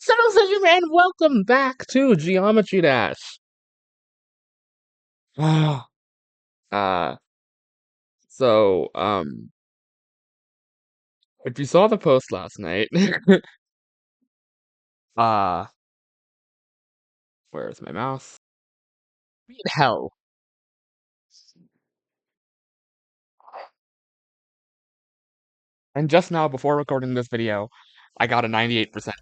Citizen and welcome back to Geometry Dash. Ah, uh, so, if you saw the post last night, uh, where's my mouse? Beat hell. And just now, before recording this video, I got a 98%.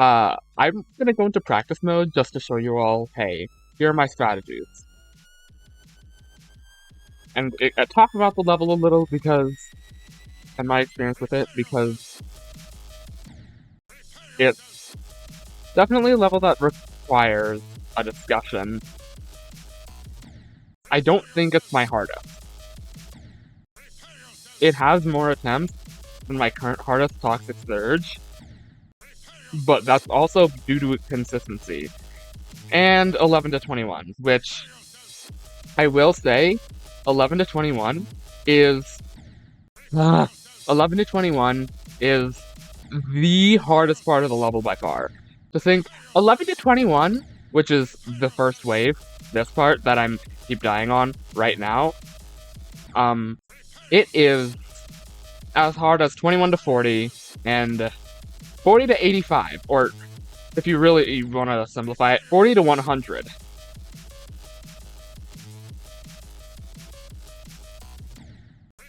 I'm gonna go into practice mode just to show you all, hey, here are my strategies. And talk about the level a little and my experience with it, because it's definitely a level that requires a discussion. I don't think it's my hardest. It has more attempts than my current hardest, Toxic Surge, but that's also due to consistency. And 11 to 21, which I will say, 11 to 21 is 11 to 21 is the hardest part of the level by far. To think 11 to 21, which is the first wave, this part that I'm keep dying on right now, it is as hard as 21 to 40 and 40 to 85, or if you really want to simplify it, 40 to 100.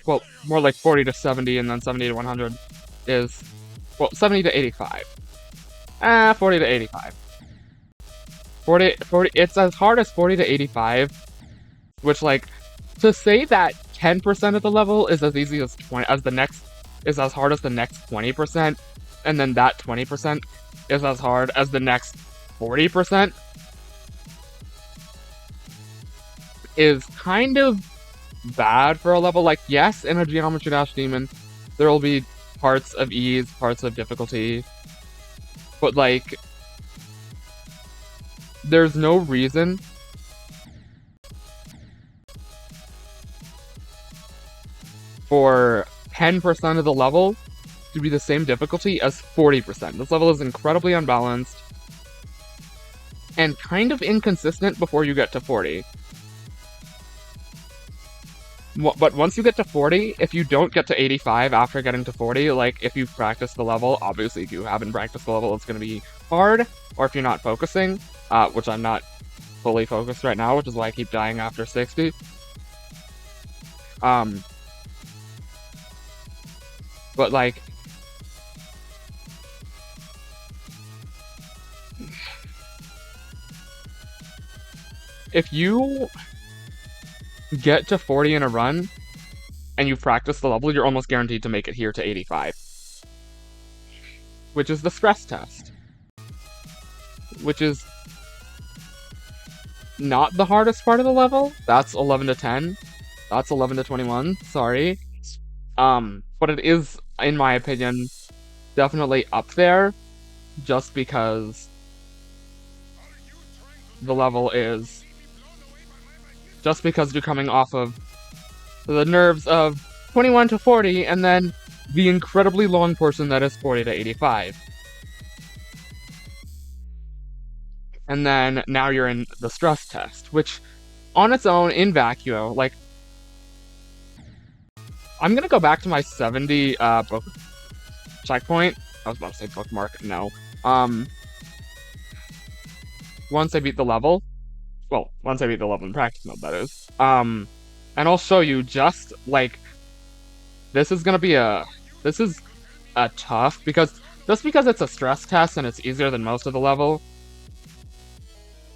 Well, more like 40 to 70 and then 70 to 100 is, well, 70 to 85. 40 to 85. 40, it's as hard as 40 to 85, which, like, to say that 10% of the level is as easy as 20, as the next, is as hard as the next 20%, and then that 20% is as hard as the next 40%, is kind of bad for a level. Like, yes, in a Geometry Dash Demon, there will be parts of ease, parts of difficulty, but, like, there's no reason for 10% of the level to be the same difficulty as 40%. This level is incredibly unbalanced and kind of inconsistent before you get to 40. But once you get to 40, if you don't get to 85 after getting to 40, like, if you've practiced the level, obviously if you haven't practiced the level, it's going to be hard, or if you're not focusing, which I'm not fully focused right now, which is why I keep dying after 60. But, like, if you get to 40 in a run, and you practice the level, you're almost guaranteed to make it here to 85. Which is the stress test. Which is not the hardest part of the level. That's 11 to 10. That's 11 to 21, sorry. But it is, in my opinion, definitely up there, just because the level is... Just because you're coming off of the nerves of 21 to 40, and then the incredibly long portion that is 40 to 85. And then now you're in the stress test, which on its own, in vacuo, like, I'm gonna go back to my 70 book checkpoint. I was about to say bookmark, no. Once I beat the level. Well, once I beat the level in practice mode, that is. And I'll show you just, like, this is a tough, because, just because it's a stress test and it's easier than most of the level,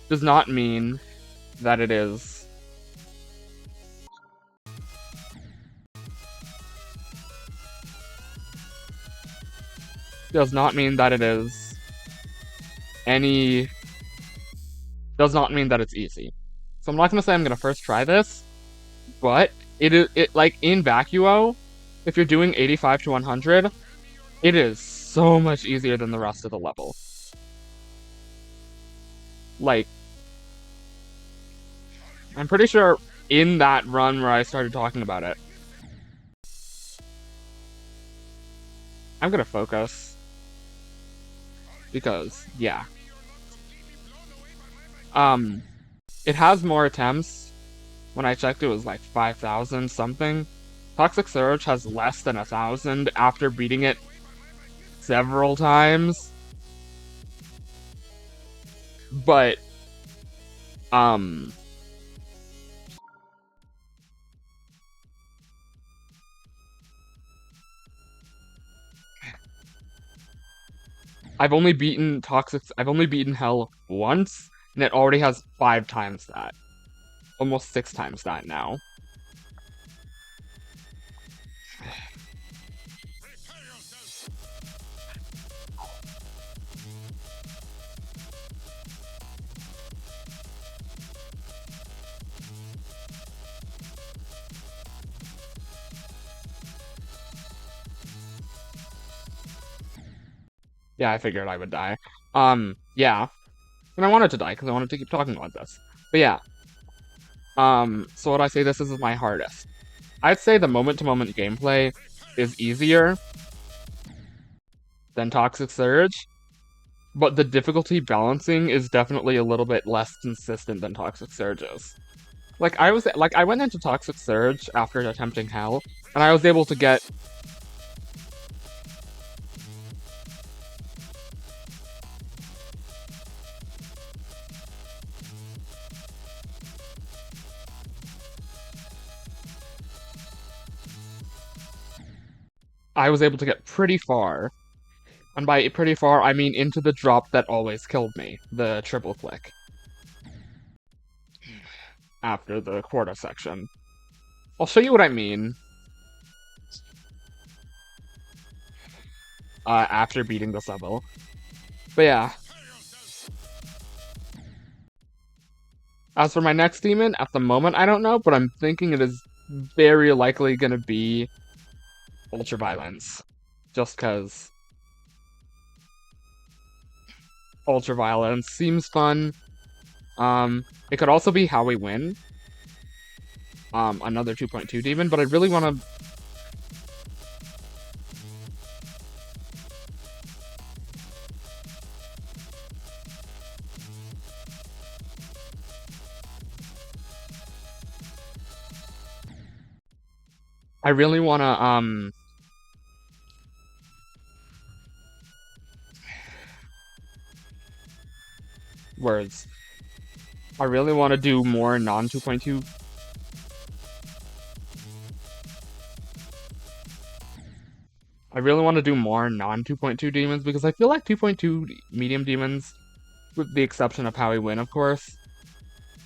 does not mean that it is does not mean that it's easy. So I'm not gonna say I'm gonna first try this, but it like, in vacuo, if you're doing 85 to 100, it is so much easier than the rest of the level. Like, I'm pretty sure in that run where I started talking about it. I'm gonna focus. because yeah. Um, it has more attempts. When I checked, it was like 5,000 something. Toxic Surge has less than 1,000 after beating it several times. But um, I've only beaten Hell once, and it already has 5 times that. Almost 6 times that now. Yeah, I figured I would die. Yeah. And I wanted to die because I wanted to keep talking about this. But yeah. So would I say this is my hardest? I'd say the moment-to-moment gameplay is easier than Toxic Surge, but the difficulty balancing is definitely a little bit less consistent than Toxic Surge is. I went into Toxic Surge after attempting Hell, and I was able to get pretty far. And by pretty far, I mean into the drop that always killed me, the triple click, after the quarter section. I'll show you what I mean after beating this level. But yeah. As for my next demon, at the moment I don't know, but I'm thinking it is very likely gonna be Ultraviolence. Just because Ultraviolence seems fun. It could also be How We Win. Another 2.2 demon, but I really want to. I really want to, words. I really want to do more non 2.2. I really want to do more non 2.2 demons because I feel like 2.2 medium demons, with the exception of How We Win, of course,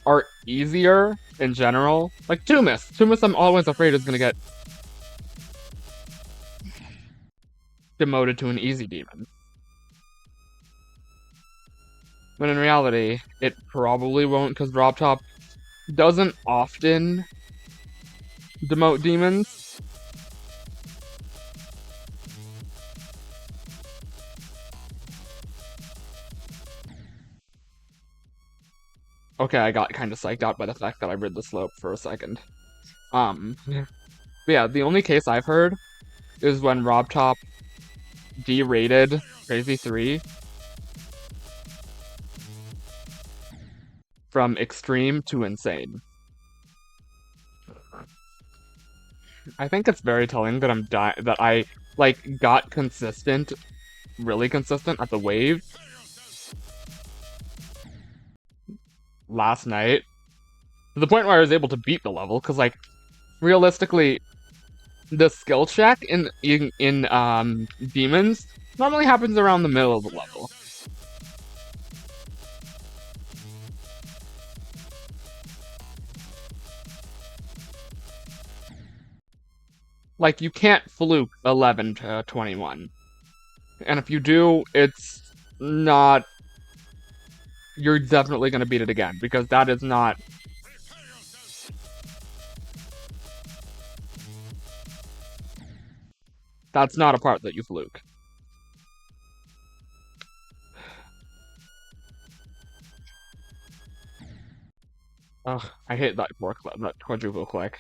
are easier in general. Like Tumus. Tumus, I'm always afraid is gonna get demoted to an easy demon. When in reality, it probably won't because Robtop doesn't often demote demons. Okay, I got kind of psyched out by the fact that I read the slope for a second. But yeah, the only case I've heard is when Robtop derated Crazy 3 from extreme to insane. I think it's very telling that that I like got consistent, really consistent at the wave last night to the point where I was able to beat the level because like realistically the skill check in demons normally happens around the middle of the level. Like you can't fluke 11 to 21. And if you do, it's not you're definitely going to beat it again because that is not that's not a part that you fluke. Ugh, I hate that that quadruple click.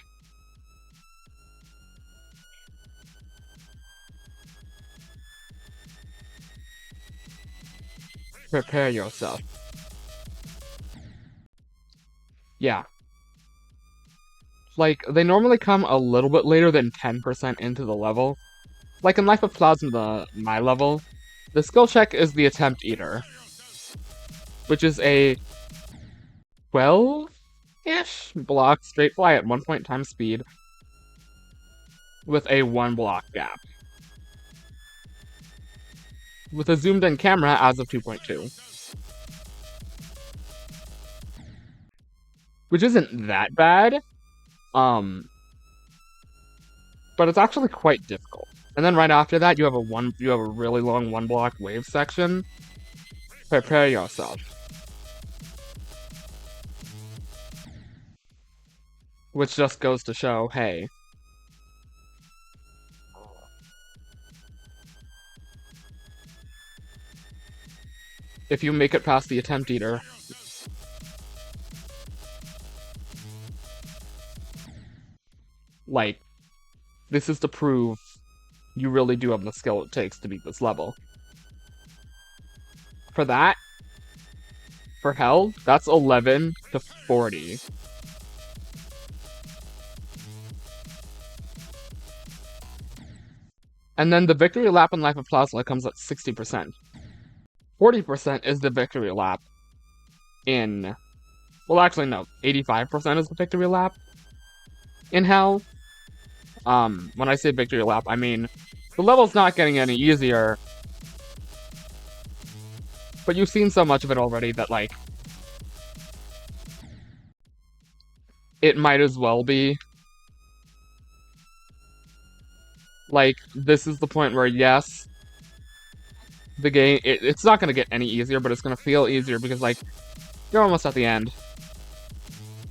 Prepare yourself. Yeah. Like, they normally come a little bit later than 10% into the level. Like in Life of Plasma, my level, the skill check is the Attempt Eater, which is a 12-ish block straight fly at 1 point times speed with a 1 block gap. With a zoomed in camera as of 2.2. Which isn't that bad, but it's actually quite difficult. And then right after that, you have a really long 1 block wave section. Prepare yourself. Which just goes to show, hey, if you make it past the Attempt Eater, like, this is to prove you really do have the skill it takes to beat this level. For that, for Hell, that's 11 to 40. And then the victory lap in Life of Plasma comes at 60%. 40% is the victory lap in... Well, actually, no. 85% is the victory lap in Hell. When I say victory lap, I mean the level's not getting any easier, but you've seen so much of it already that, like, it might as well be. Like, this is the point where, yes, the game, it's not going to get any easier, but it's going to feel easier because, like, you're almost at the end.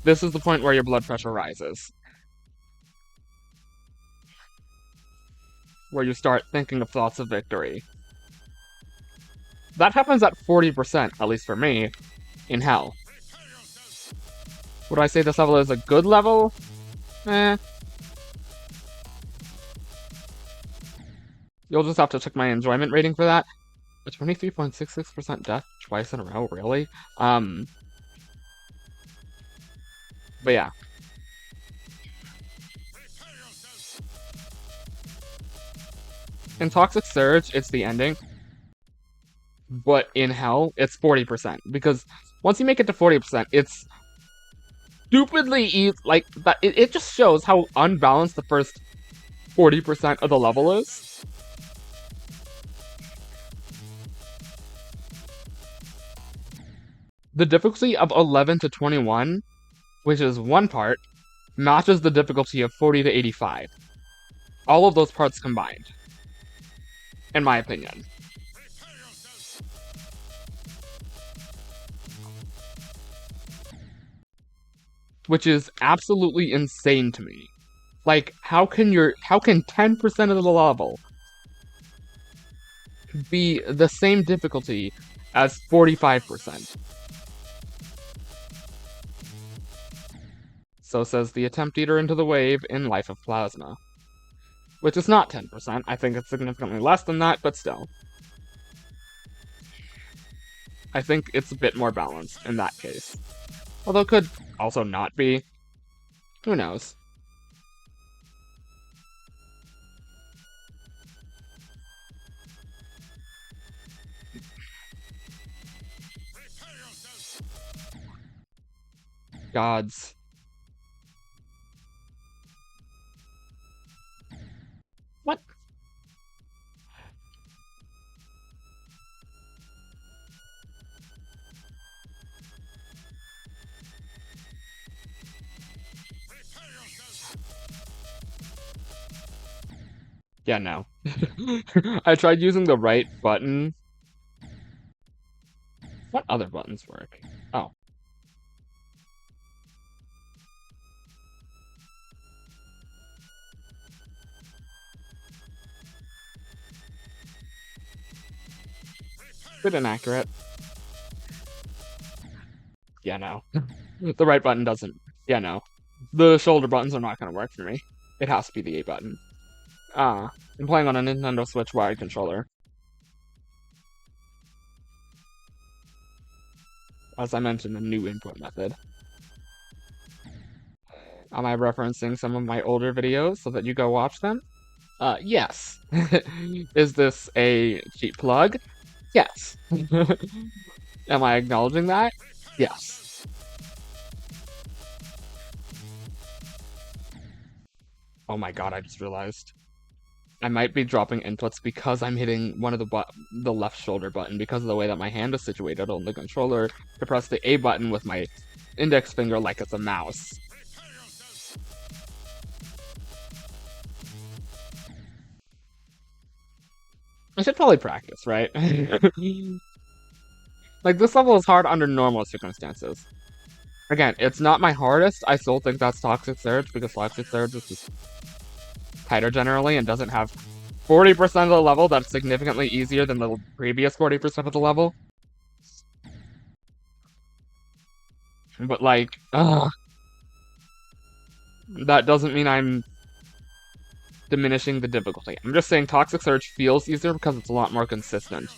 This is the point where your blood pressure rises. Where you start thinking of thoughts of victory. That happens at 40%, at least for me, in Hell. Would I say this level is a good level? Eh. You'll just have to check my enjoyment rating for that. A 23.66% death twice in a row, really? But yeah. In Toxic Surge, it's the ending. But in Hell, it's 40%. Because once you make it to 40%, it's stupidly easy. Like, that, it just shows how unbalanced the first 40% of the level is. The difficulty of 11 to 21, which is one part, matches the difficulty of 40 to 85. All of those parts combined. In my opinion. Which is absolutely insane to me. Like, how can 10% of the level be the same difficulty as 45%? So says the Attempt Eater into the Wave in Life of Plasma. Which is not 10%, I think it's significantly less than that, but still. I think it's a bit more balanced in that case. Although it could also not be. Who knows? Gods. What? Yeah, no. I tried using the right button. What other buttons work? Oh. Bit inaccurate. Yeah, no. The right button doesn't. Yeah, no. The shoulder buttons are not going to work for me. It has to be the A button. I'm playing on a Nintendo Switch wired controller. As I mentioned, a new input method. Am I referencing some of my older videos so that you go watch them? Yes. Is this a cheap plug? Yes. Am I acknowledging that? Yes. Oh my god, I just realized. I might be dropping inputs because I'm hitting one of the left shoulder button because of the way that my hand is situated on the controller to press the A button with my index finger like it's a mouse. I should probably practice, right? Like, this level is hard under normal circumstances. Again, it's not my hardest. I still think that's Toxic Surge because Toxic Surge is just tighter generally and doesn't have 40% of the level that's significantly easier than the previous 40% of the level. But, like, that doesn't mean I'm diminishing the difficulty. I'm just saying Toxic Surge feels easier because it's a lot more consistent.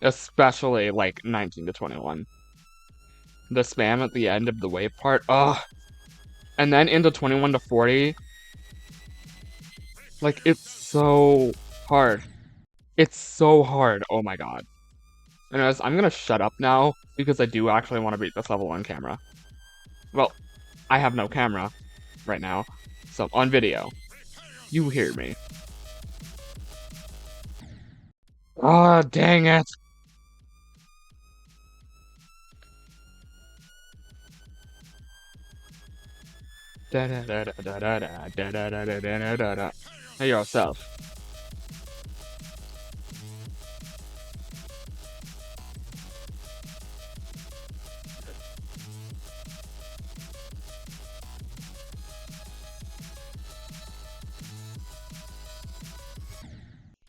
Especially, like, 19 to 21. The spam at the end of the wave part, ugh. And then into 21 to 40. Like, it's so hard. It's so hard. Oh my god. Anyways, I'm gonna shut up now because I do actually want to beat this level on camera. Well, I have no camera right now, so on video. You hear me. Ah, dang it. Hey yourself.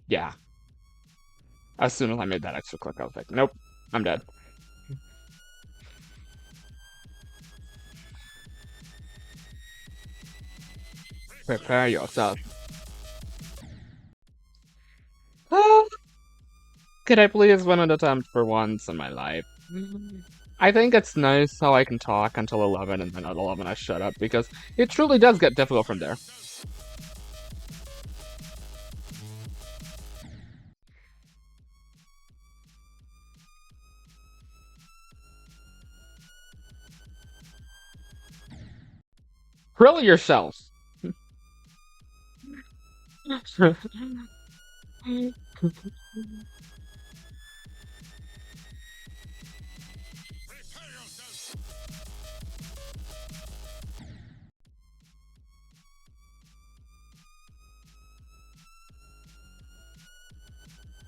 Yeah. As soon as I made that extra click, I was like, nope, I'm dead. Prepare yourself. Could I please win an attempt for once in my life? I think it's nice how I can talk until 11 and then at 11 I shut up because it truly does get difficult from there. Grill yourself! You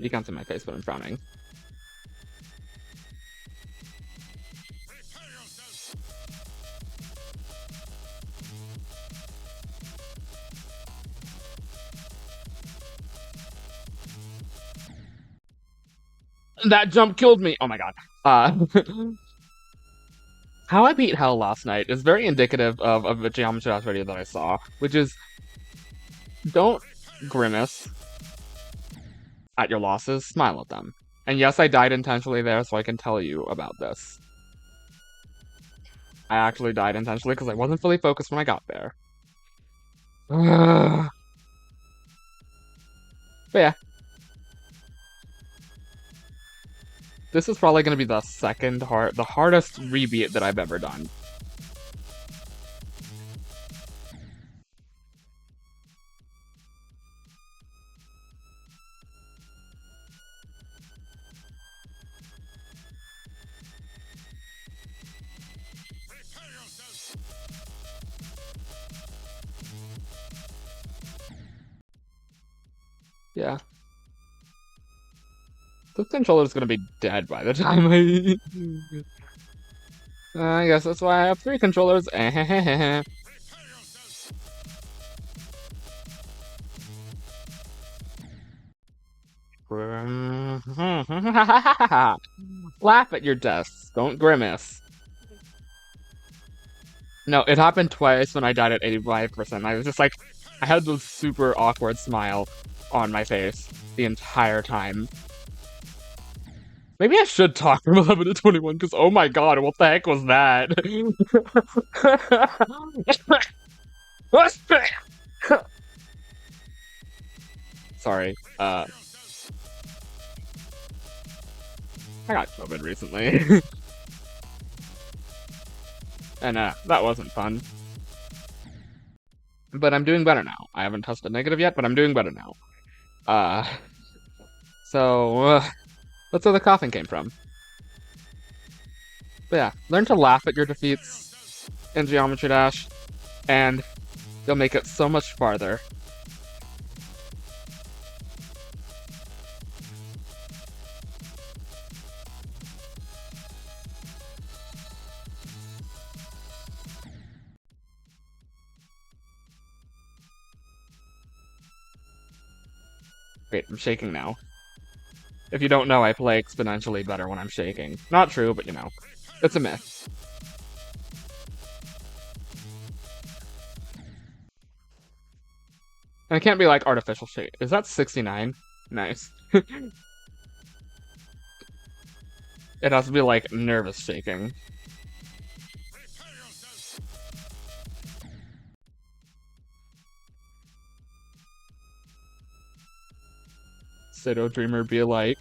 can't see my face, but I'm frowning. That jump killed me! Oh my god. How I beat Hell last night is very indicative of a Geometry Dash video that I saw, which is don't grimace at your losses, smile at them. And yes, I died intentionally there, so I can tell you about this. I actually died intentionally because I wasn't fully focused when I got there. But yeah. This is probably going to be the the hardest rebeat that I've ever done. Yeah. This controller's gonna be dead by the time I guess that's why I have 3 controllers. Laugh at your deaths. Don't grimace. No, it happened twice when I died at 85%. I was just like, I had this super awkward smile on my face the entire time. Maybe I should talk from 11 to 21, because oh my god, what the heck was that? Sorry, I got COVID recently. And that wasn't fun. But I'm doing better now. I haven't tested negative yet, but I'm doing better now. Uh, so, that's where the coughing came from. But yeah, learn to laugh at your defeats in Geometry Dash, and you'll make it so much farther. Wait, I'm shaking now. If you don't know, I play exponentially better when I'm shaking. Not true, but you know, it's a myth. And it can't be like artificial shake. Is that 69? Nice. It has to be like nervous shaking. Pseudo Dreamer be like.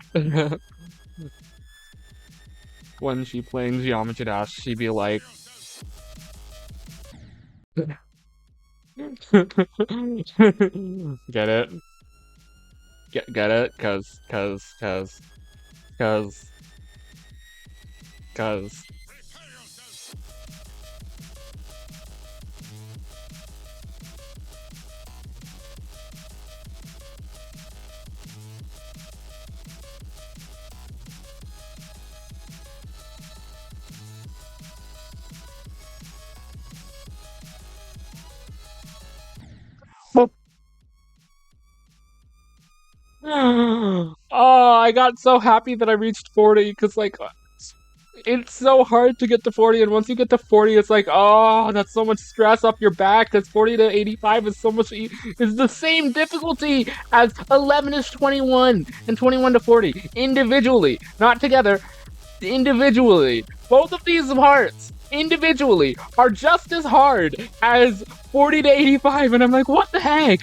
When she playing Geometry Dash, she be like. Get it? Get it? Cause. Oh, I got so happy that I reached 40 because like it's so hard to get to 40, and once you get to 40 it's like, oh, that's so much stress up your back because 40 to 85 is so much is the same difficulty as 11 is 21 and 21 to 40 individually, not together, individually. Both of these parts individually are just as hard as 40 to 85, and I'm like, what the heck?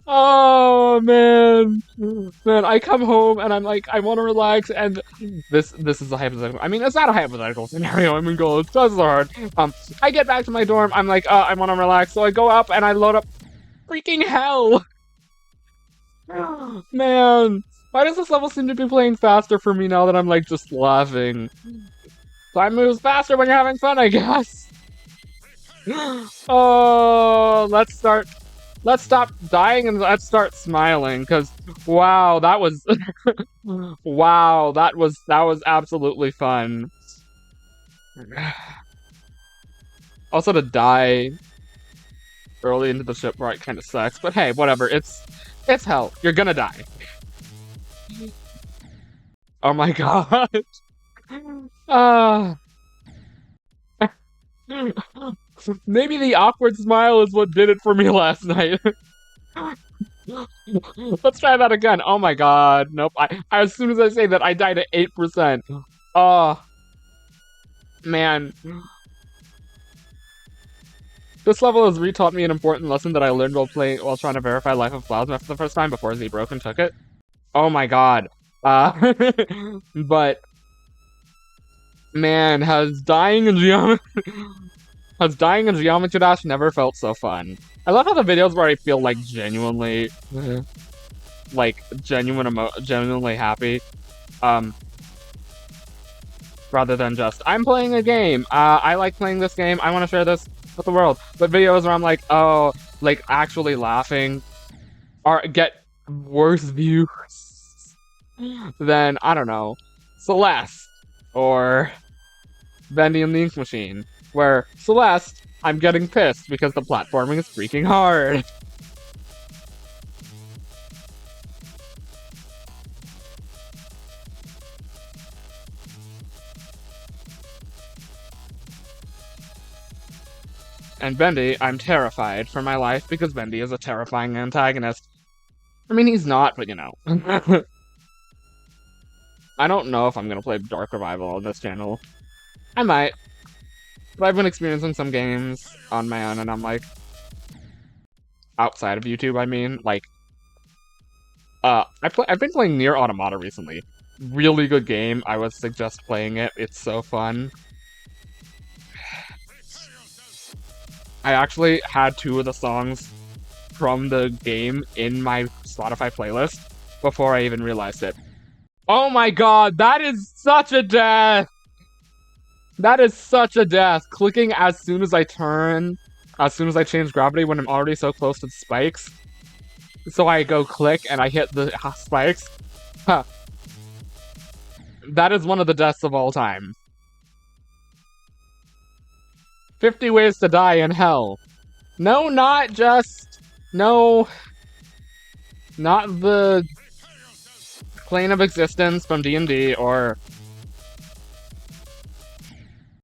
Oh man, I come home and I'm like, I want to relax, and this is a hypothetical. I mean, it's not a hypothetical scenario. I mean, go, it's so hard. I get back to my dorm. I'm like, I want to relax, so I go up and I load up. Freaking hell, man! Why does this level seem to be playing faster for me now that I'm like just laughing? Time moves faster when you're having fun, I guess. Oh, let's stop dying and let's start smiling, because wow, that was wow, that was absolutely fun. Also, to die early into the ship right kind of sucks, but hey, whatever. It's hell. You're gonna die. Oh my god. Ah. Maybe the awkward smile is what did it for me last night. Let's try that again. Oh my god. Nope. As soon as I say that, I died at 8%. Oh, man. This level has retaught me an important lesson that I learned while trying to verify Life of Plasma for the first time before Z broke and took it. Oh my god. But man, has dying in Geometry Dash never felt so fun. I love how the videos where I feel like genuinely genuinely happy, rather than just I'm playing a game. I like playing this game. I want to share this with the world. But videos where I'm like, oh, like actually laughing, get worse views than, I don't know, Celeste or Bendy and the Ink Machine, where Celeste, I'm getting pissed because the platforming is freaking hard. And Bendy, I'm terrified for my life because Bendy is a terrifying antagonist. I mean, he's not, but you know. I don't know if I'm gonna play Dark Revival on this channel. I might. But I've been experiencing some games on my own, and I'm like, outside of YouTube, I mean, like, I've been playing Nier Automata recently. Really good game. I would suggest playing it. It's so fun. I actually had 2 of the songs from the game in my Spotify playlist before I even realized it. Oh my god, that is such a death! That is such a death. Clicking as soon as I turn, as soon as I change gravity when I'm already so close to the spikes. So I go click and I hit the spikes. Huh. That is one of the deaths of all time. 50 ways to die in hell. No, not just... No. Not the plane of existence from D&D or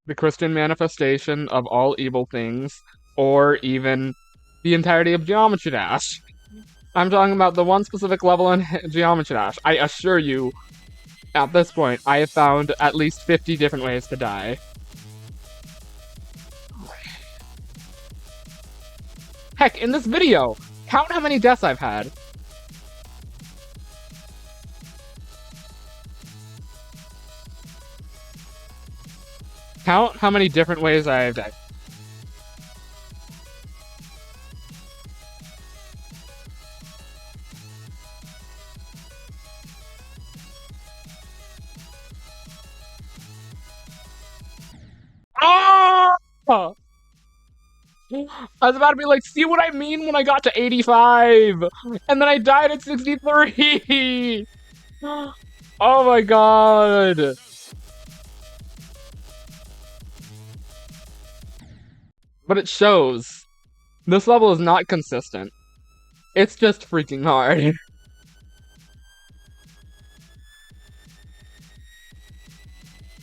the Christian manifestation of all evil things, or even the entirety of Geometry Dash. I'm talking about the one specific level in Geometry Dash. I assure you, at this point, I have found at least 50 different ways to die. Heck, in this video, count how many deaths I've had. Count how many different ways I've died. Oh! I was about to be like, see what I mean when I got to 85! And then I died at 63! Oh my god! But it shows. This level is not consistent. It's just freaking hard.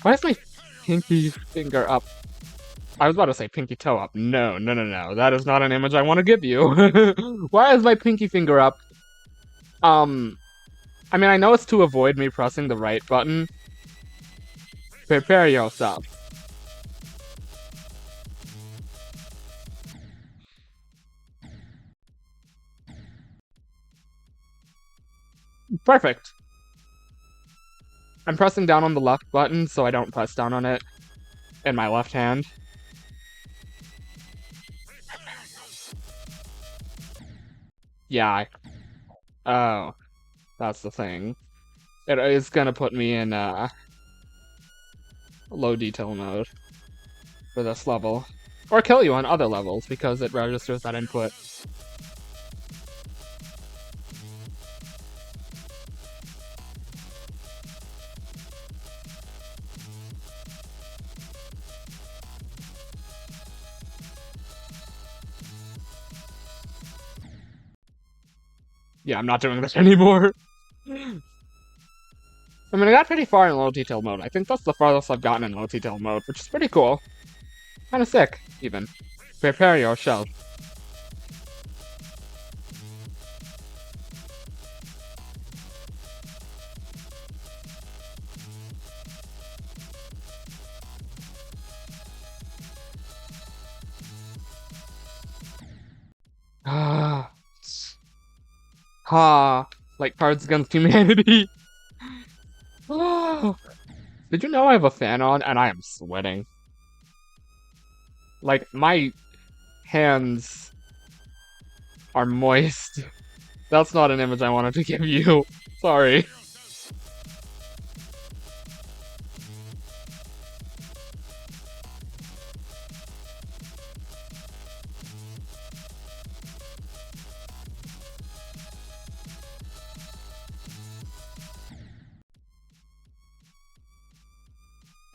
Why is my pinky finger up? I was about to say pinky toe up. No, no, no, no. That is not an image I want to give you. Why is my pinky finger up? I mean, I know it's to avoid me pressing the right button. Prepare yourself. Perfect. I'm pressing down on the left button so I don't press down on it in my left hand. Yeah. Oh. That's the thing. It is gonna put me in low detail mode for this level. Or kill you on other levels because it registers that input. Yeah, I'm not doing this anymore. I mean, I got pretty far in low detail mode. I think that's the farthest I've gotten in low detail mode, which is pretty cool. Kinda sick, even. Prepare yourself. Ah. Ha. Like Cards Against Humanity. Did you know I have a fan on and I am sweating? Like, my hands are moist. That's not an image I wanted to give you. Sorry.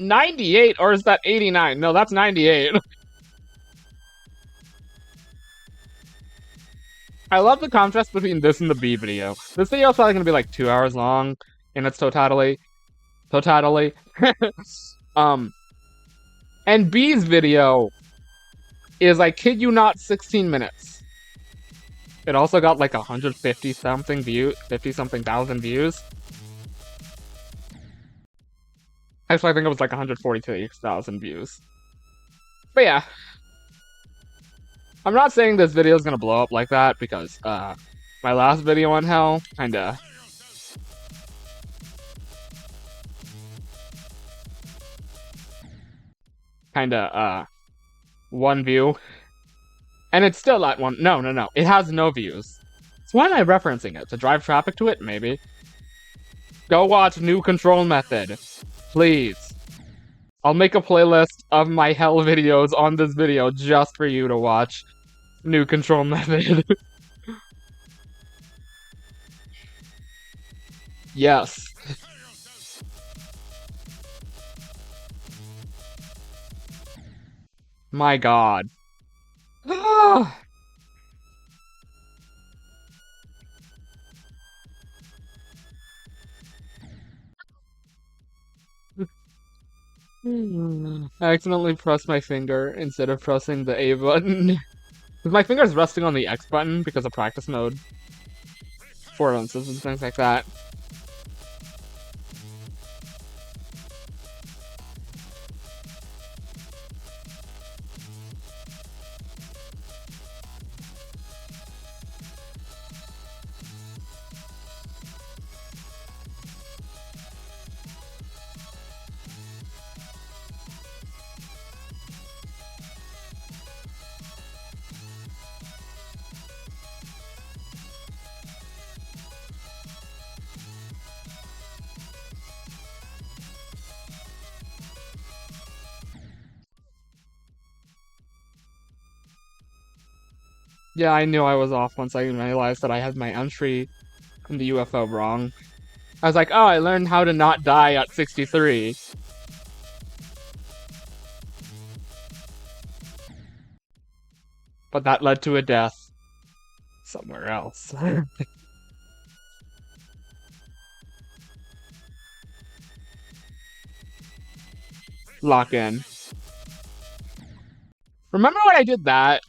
$98, or is that $89? No, that's $98. I love the contrast between this and the B video. This video is probably gonna be like 2 hours long in its totality. And B's video is, I kid you not, 16 minutes. It also got like 150 something views, 50 something thousand views. Actually, I think it was like 142,000 views. But yeah, I'm not saying this video is gonna blow up like that because my last video on Hell kinda one view, and it's still at one. No, no, no, it has no views. So why am I referencing it? To drive traffic to it? Maybe. Go watch New Control Method, please. I'll make a playlist of my Hell videos on this video just for you to watch New Control Method. Yes. My God. I accidentally pressed my finger instead of pressing the A button. My finger's resting on the X button because of practice mode. Affordances and things like that. Yeah, I knew I was off once I realized that I had my entry in the UFO wrong. I was like, oh, I learned how to not die at 63. But that led to a death somewhere else. Lock in. Remember when I did that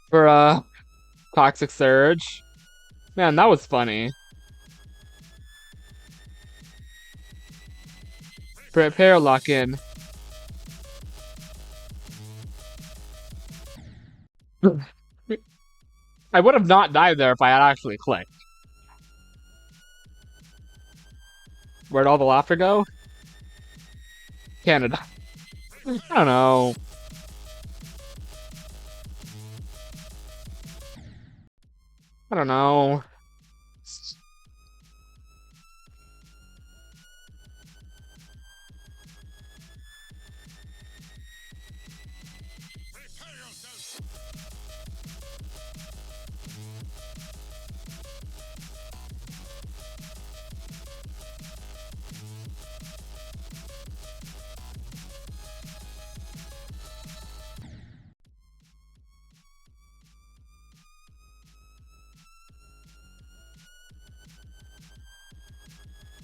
for Toxic Surge? Man, that was funny. Prepare lock in. I would have not died there if I had actually clicked. Where'd all the laughter go? Canada. I don't know. I don't know.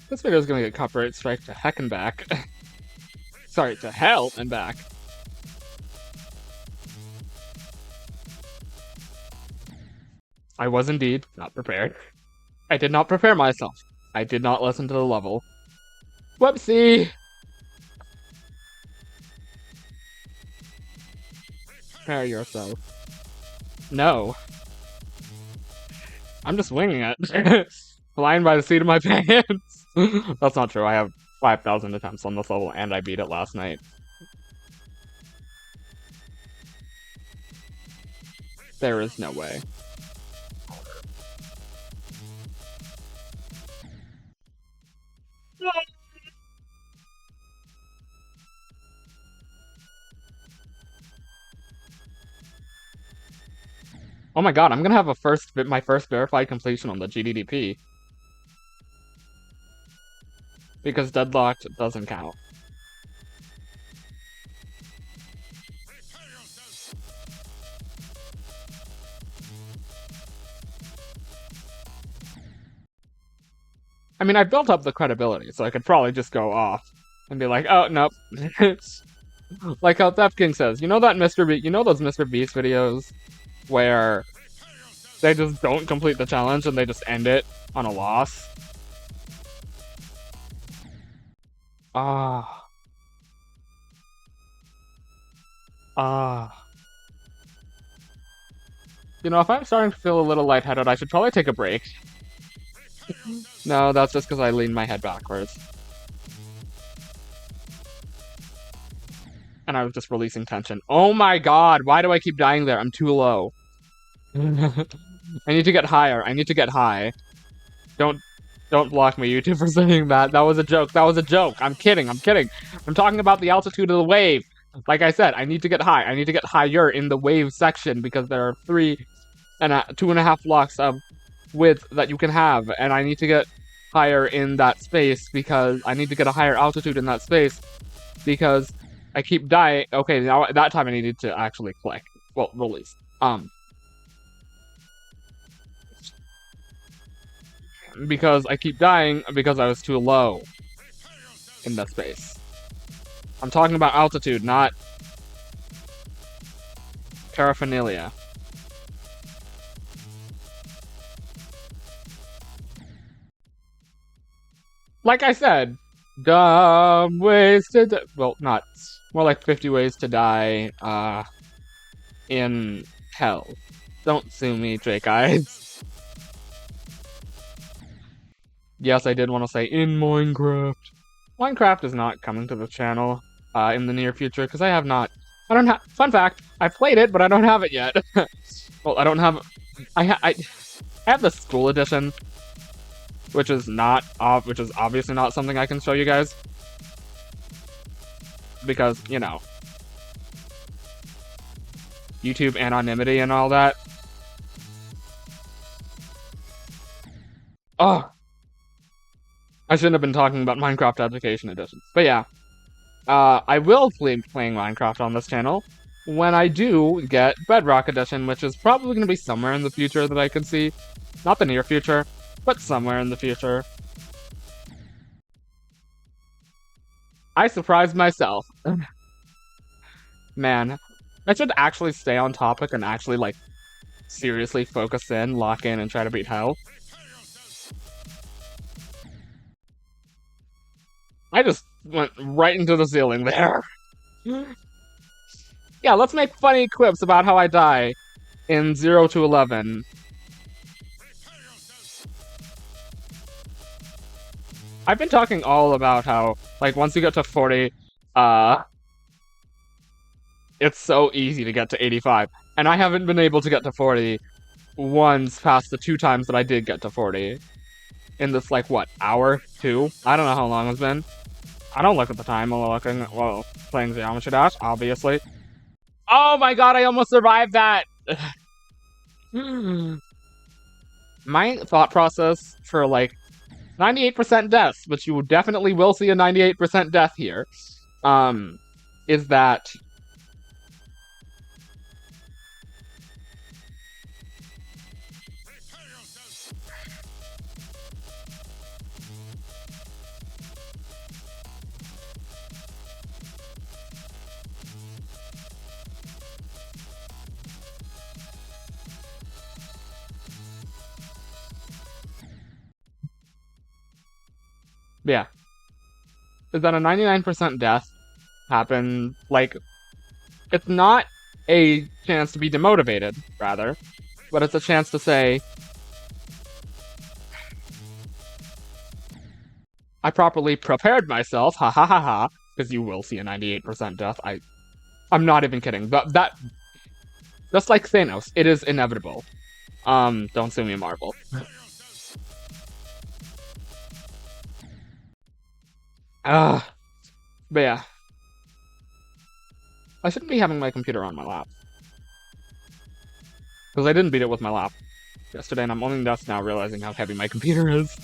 This video's gonna get copyright strike to heck and back. Sorry, to hell and back. I was indeed not prepared. I did not prepare myself. I did not listen to the level. Whoopsie! Prepare yourself. No. I'm just winging it. Flying by the seat of my pants. That's not true. I have 5,000 attempts on this level, and I beat it last night. There is no way. Oh my god, I'm gonna have my first verified completion on the GDDP. Because deadlocked doesn't count. I mean, I built up the credibility, so I could probably just go off and be like, oh, nope. Like how Theft King says, you know that Mr. Beast, you know those Mr. Beast videos where they just don't complete the challenge and they just end it on a loss? Ah, ah. You know, if I'm starting to feel a little lightheaded, I should probably take a break. No, that's just because I leaned my head backwards. And I was just releasing tension. Oh my god, why do I keep dying there? I'm too low. I need to get higher. I need to get high. Don't don't block me, YouTube, for saying that. That was a joke. That was a joke. I'm kidding. I'm kidding. I'm talking about the altitude of the wave. Like I said, I need to get high. I need to get higher in the wave section because there are 2.5 blocks of width that you can have, and I need to get higher in that space because I need to get a higher altitude in that space because I keep dying. Okay, now that time I needed to actually click. Well, release. Because I keep dying because I was too low in that space. I'm talking about altitude, not paraphernalia. Like I said, dumb ways to well, not more like 50 ways to die in hell. Don't sue me, Drake Eyes. Yes, I did want to say in Minecraft. Minecraft is not coming to the channel in the near future because I don't have. Fun fact: I played it, but I don't have it yet. Well, I don't have. I have the school edition, which is obviously not something I can show you guys because you know YouTube anonymity and all that. Oh, I shouldn't have been talking about Minecraft Education Editions, but yeah. I will be playing Minecraft on this channel when I do get Bedrock Edition, which is probably going to be somewhere in the future that I can see. Not the near future, but somewhere in the future. I surprised myself. Man, I should actually stay on topic and actually, like, seriously focus in, lock in, and try to beat hell. I just went right into the ceiling there. Yeah, let's make funny quips about how I die in 0 to 11. I've been talking all about how, like, once you get to 40, it's so easy to get to 85. And I haven't been able to get to 40 once past the 2 times that I did get to 40. In this, like, what, hour? 2? I don't know how long it's been. I don't look at the time while playing Geometry Dash, obviously. Oh my god, I almost survived that! My thought process for, like, 98% deaths, which you definitely will see a 98% death here, is that yeah, is that a 99% death happen, like, it's not a chance to be demotivated, rather, but it's a chance to say, I properly prepared myself, ha ha ha ha, because you will see a 98% death. I'm not even kidding. That just like Thanos, it is inevitable. Don't sue me, Marvel. But yeah. I shouldn't be having my computer on my lap. Because I didn't beat it with my lap yesterday, and I'm only just now realizing how heavy my computer is.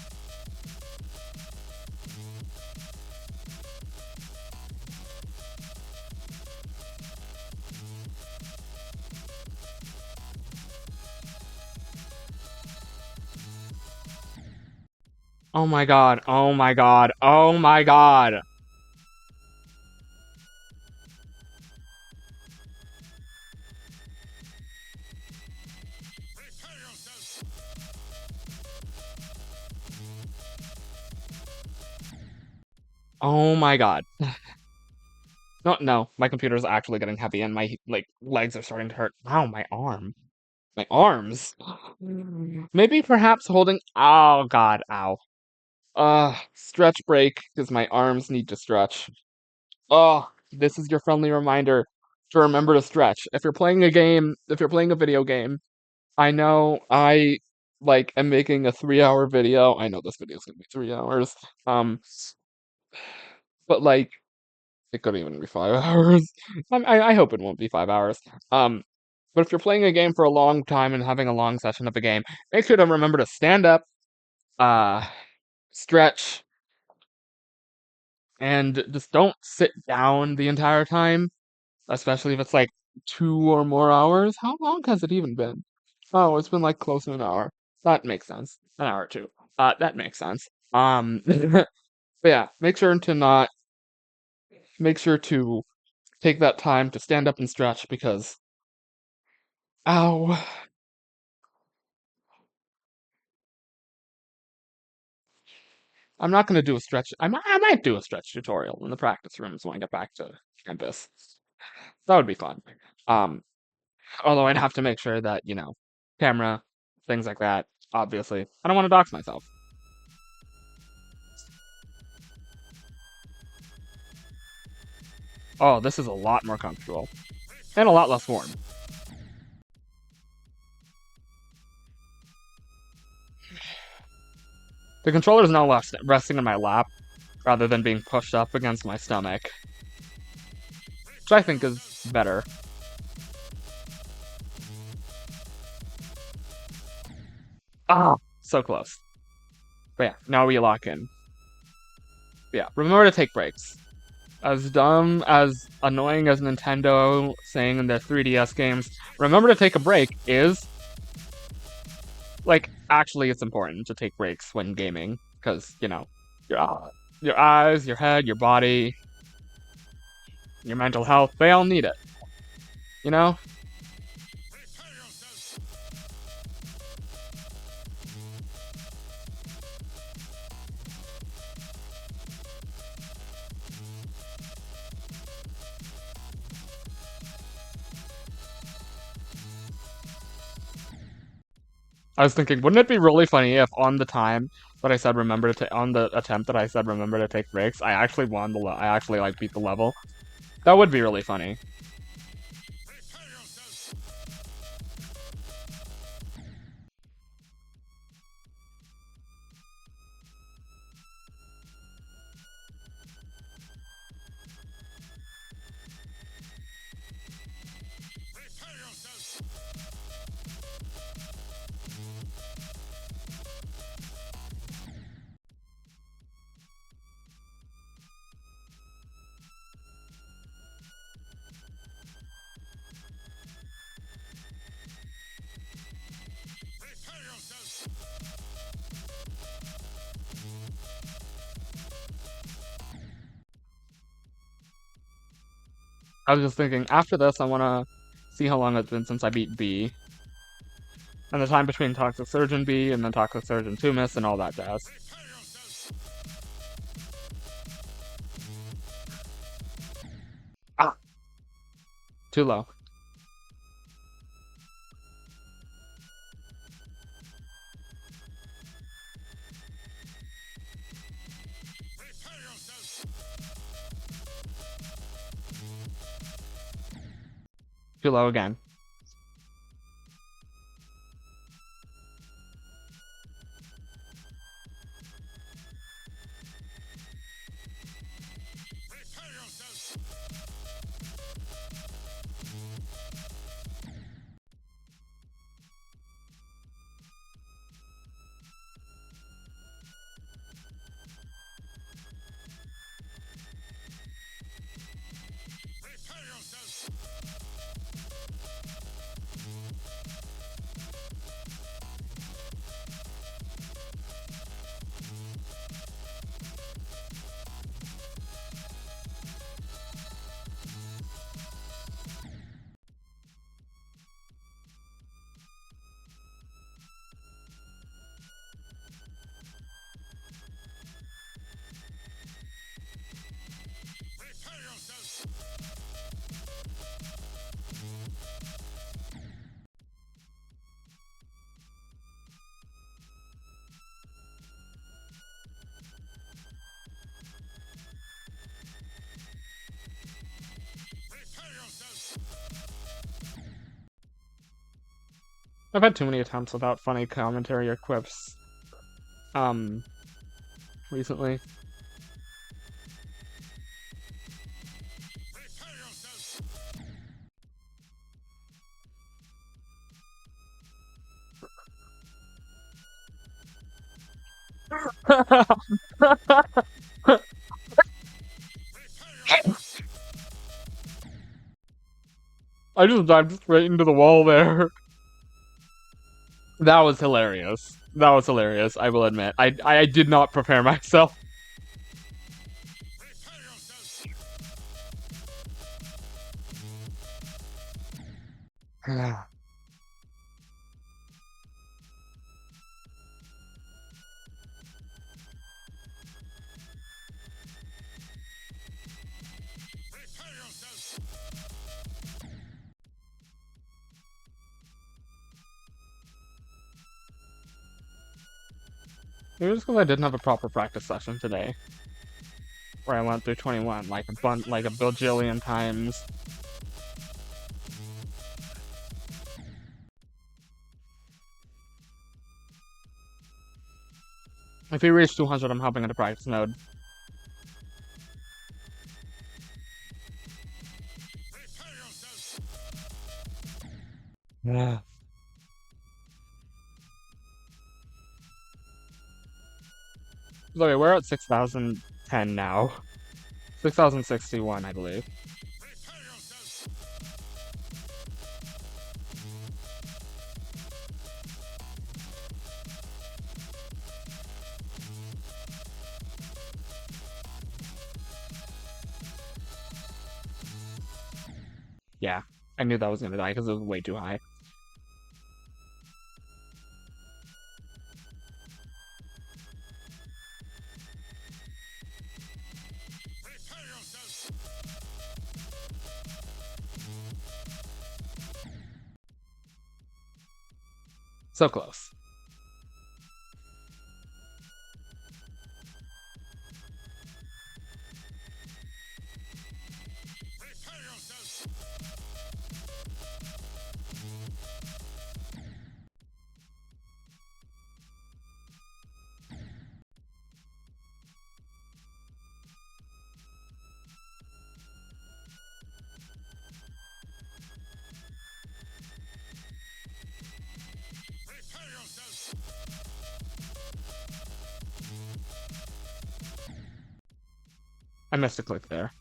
Oh my god, oh my god, oh my god! Oh my God. No, no, my computer's actually getting heavy and my like legs are starting to hurt. Ow, my arm. My arms. Maybe perhaps holding. Oh God, ow. Stretch break because my arms need to stretch. Oh, this is your friendly reminder to remember to stretch. If you're playing a game, if you're playing a video game, I know I like am making a 3 hour video. I know this video is gonna be 3 hours. Um, but like it could even be 5 hours. I hope it won't be 5 hours. Um, but if you're playing a game for a long time and having a long session of a game, make sure to remember to stand up, uh, stretch, and just don't sit down the entire time, especially if it's like 2 or more hours. How long has it even been? Oh, it's been like close to an hour. That makes sense. An hour or two. That makes sense. But yeah, make sure to take that time to stand up and stretch because, ow. I'm not gonna do a stretch. I might do a stretch tutorial in the practice rooms when I get back to campus. That would be fun. Um, Although I'd have to make sure that, camera, things like that, obviously. I don't want to dox myself. Oh, this is a lot more comfortable. And a lot less warm. The controller is now resting in my lap, rather than being pushed up against my stomach. Which I think is better. Ah, so close. But yeah, now we lock in. But yeah, remember to take breaks. As dumb, as annoying as Nintendo saying in their 3DS games, remember to take a break is, like, actually it's important to take breaks when gaming, because, your eyes, your head, your body, your mental health, they all need it, you know? I was thinking, wouldn't it be really funny if on the time that I said remember to on the attempt that I said remember to take breaks, I actually won I actually like beat the level. That would be really funny. I was just thinking, after this, I want to see how long it's been since I beat B, and the time between Toxic Surgeon B and then Toxic Surgeon 2 Miss and all that jazz. Ah, too low. Too low again. I've had too many attempts without funny commentary or quips, recently. I just dived straight into the wall there. That was hilarious. That was hilarious, I will admit. I did not prepare myself. Maybe just because I didn't have a proper practice session today, where I went through 21 like a bajillion times. If he reaches 200, I'm hopping into practice mode. Yeah. Sorry, we're at 6,010 now. 6,061, I believe. Yeah, I knew that was gonna die because it was way too high. So close. I missed a click there.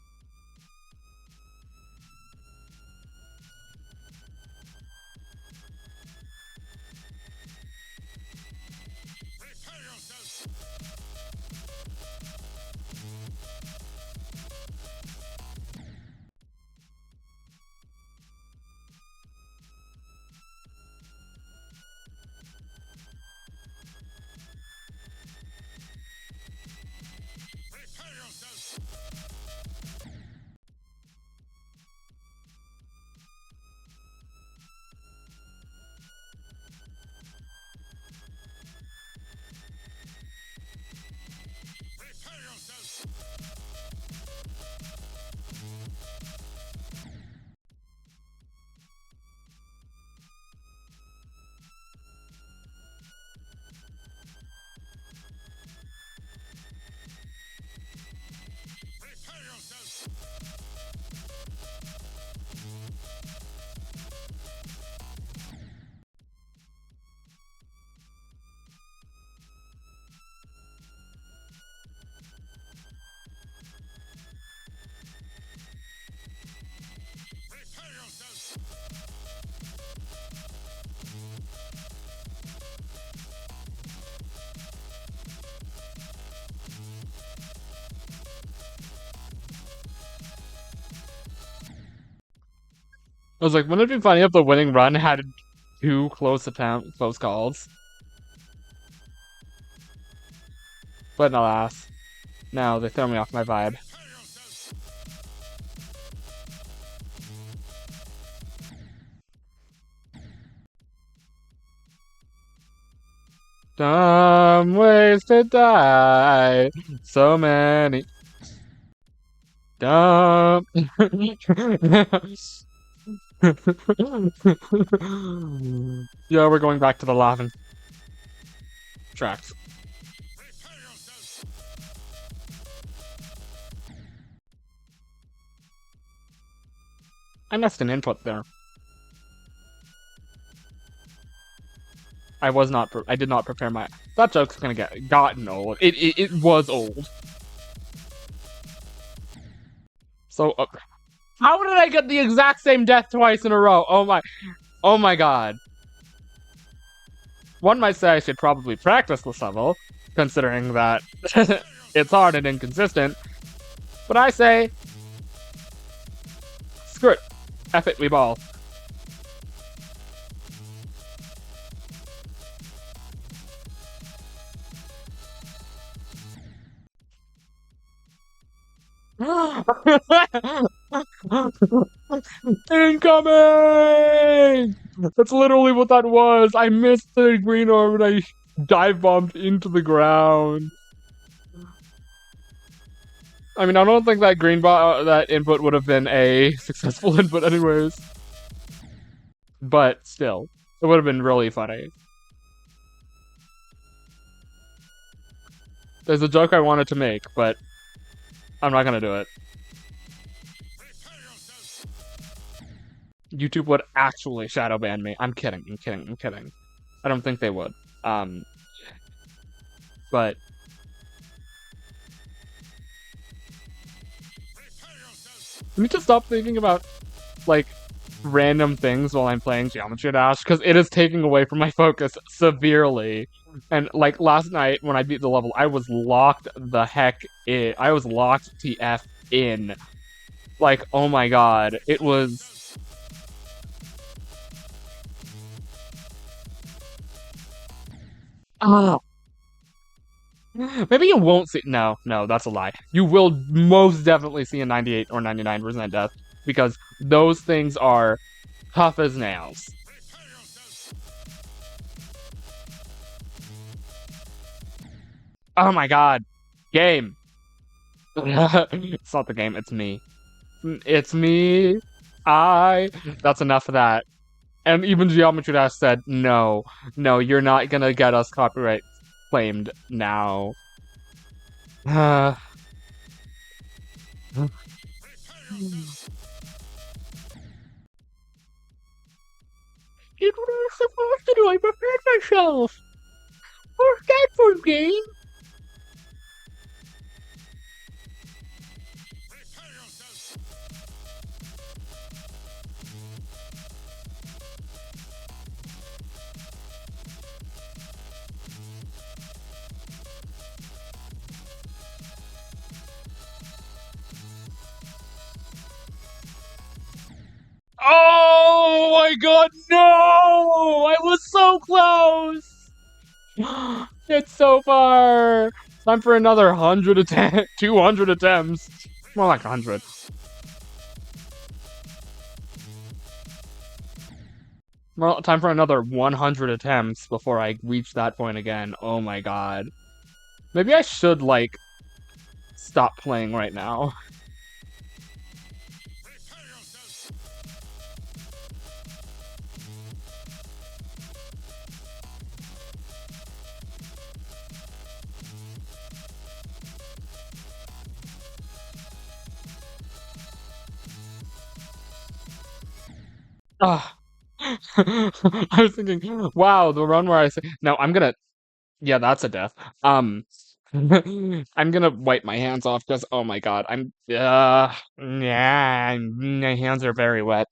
I was like, wouldn't it be funny if the winning run had two close calls? But alas, now they throw me off my vibe. Dumb ways to die. So many dumb. Yeah, we're going back to the laughing tracks. I missed an input there. I was not. I did not prepare my. That joke's gonna get gotten old. It was old. So how did I get the exact same death twice in a row? Oh my. Oh my god. One might say I should probably practice this level, considering that it's hard and inconsistent. But I say, screw it. F it, we ball. Incoming! That's literally what that was. I missed the green orb and I dive bombed into the ground. I mean, I don't think that that input would have been a successful input anyways. But still, it would have been really funny. There's a joke I wanted to make, but I'm not gonna do it. YouTube would actually shadow ban me. I'm kidding. I'm kidding. I'm kidding. I don't think they would. But I need to stop thinking about like random things while I'm playing Geometry Dash because it is taking away from my focus severely. And like last night when I beat the level, I was locked the heck in. I was locked TF in. Like, oh my god, it was. Ah. Maybe you won't see. No, no, that's a lie. You will most definitely see a 98 or 99% death because those things are tough as nails. Oh my god. Game. It's not the game, it's me. It's me. That's enough of that. And even Geometry Dash said, no, no, you're not gonna get us copyright claimed now. It was supposed to do. I prepared myself. What's that for, game? Oh my god, no! I was so close! It's so far! Time for another 100 attempts, 200 attempts. More like 100. Well, time for another 100 attempts before I reach that point again. Oh my god. Maybe I should, like, stop playing right now. Ah. I was thinking, wow, the run where I say, no, I'm gonna, yeah, that's a death. I'm gonna wipe my hands off because, oh my god, yeah, my hands are very wet.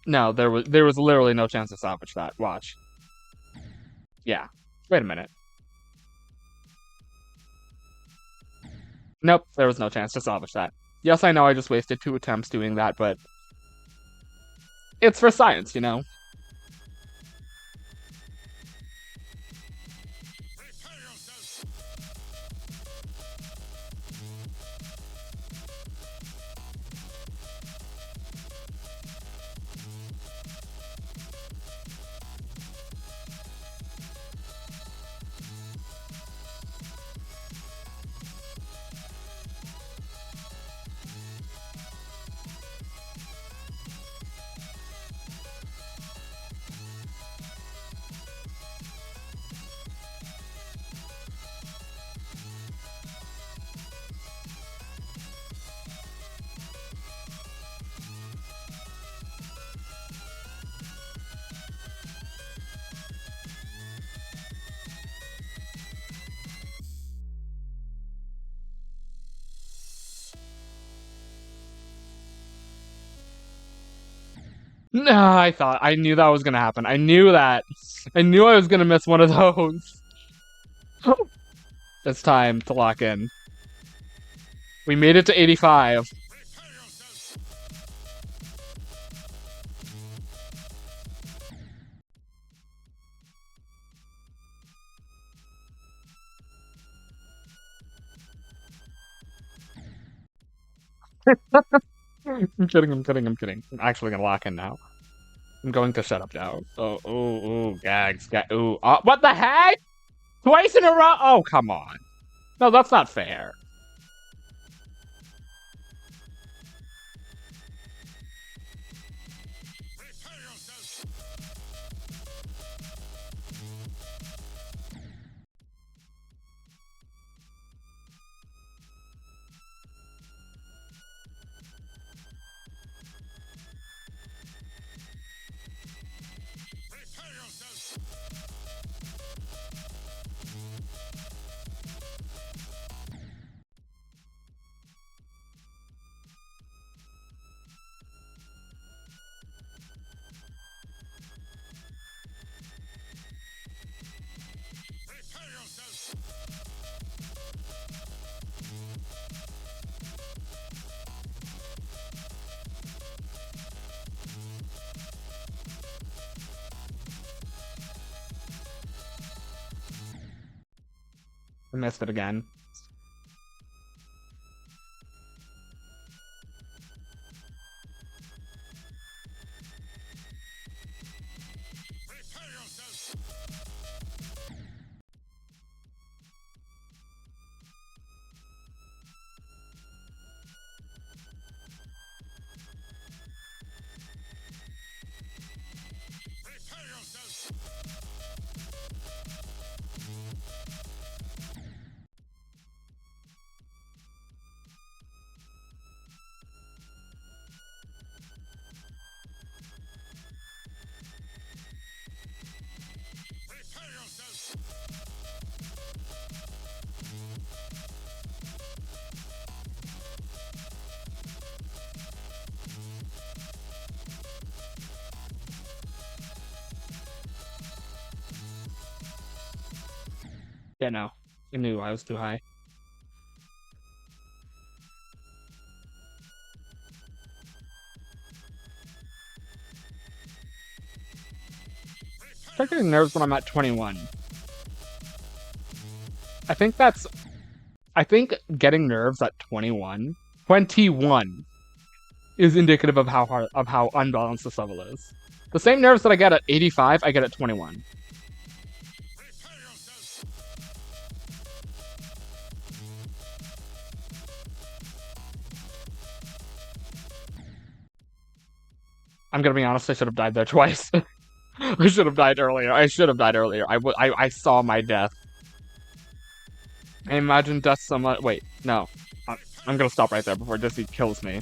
No, there was literally no chance to salvage that. Watch. Yeah. Wait a minute. Nope, there was no chance to salvage that. Yes, I know I just wasted 2 attempts doing that, but it's for science, you know? No, I knew that was gonna happen. I knew that. I knew I was gonna miss one of those. It's time to lock in. We made it to 85. I'm kidding, I'm kidding, I'm kidding. I'm actually gonna lock in now. I'm going to shut up now. Oh, ooh, gags, ooh. What the heck? Twice in a row? Oh, come on. No, that's not fair. I missed it again. Yeah, no. I knew I was too high. Start getting nerves when I'm at 21. I think that's I think getting nerves at 21 is indicative of how hard of how unbalanced this level is. The same nerves that I get at 85, I get at 21. I'm gonna be honest, I should have died there twice. I should have died earlier. I should have died earlier. I saw my death. I imagine death somewhat. Wait, no. I'm gonna stop right there before Jesse kills me.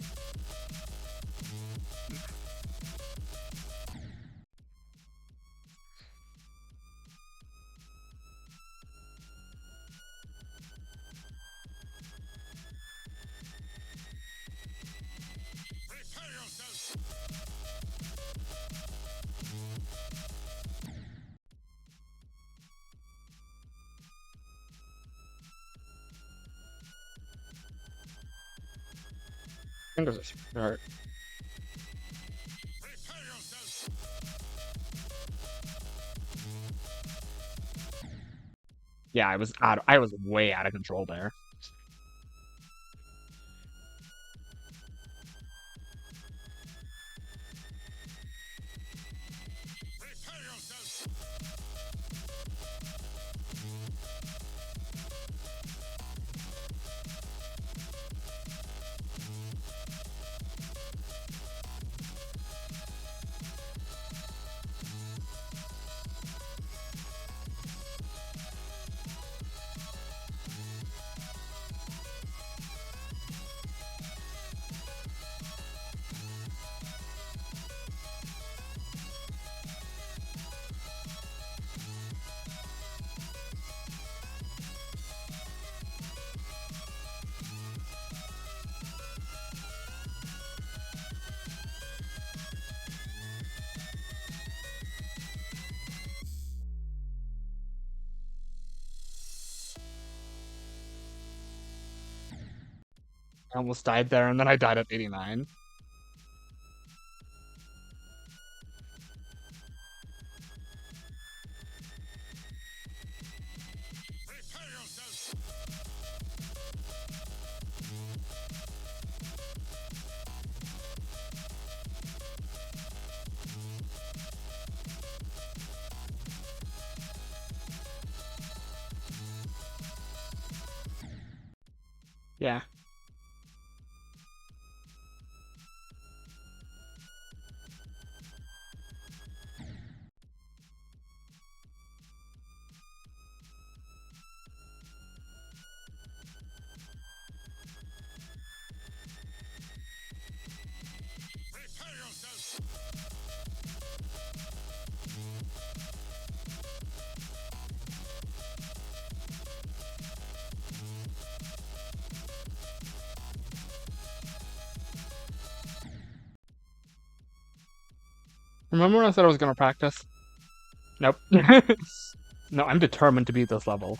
Fingers hurt. Yeah, I was way out of control there. I almost died there, and then I died at 89. Yeah. Remember when I said I was gonna practice? Nope. No, I'm determined to beat this level.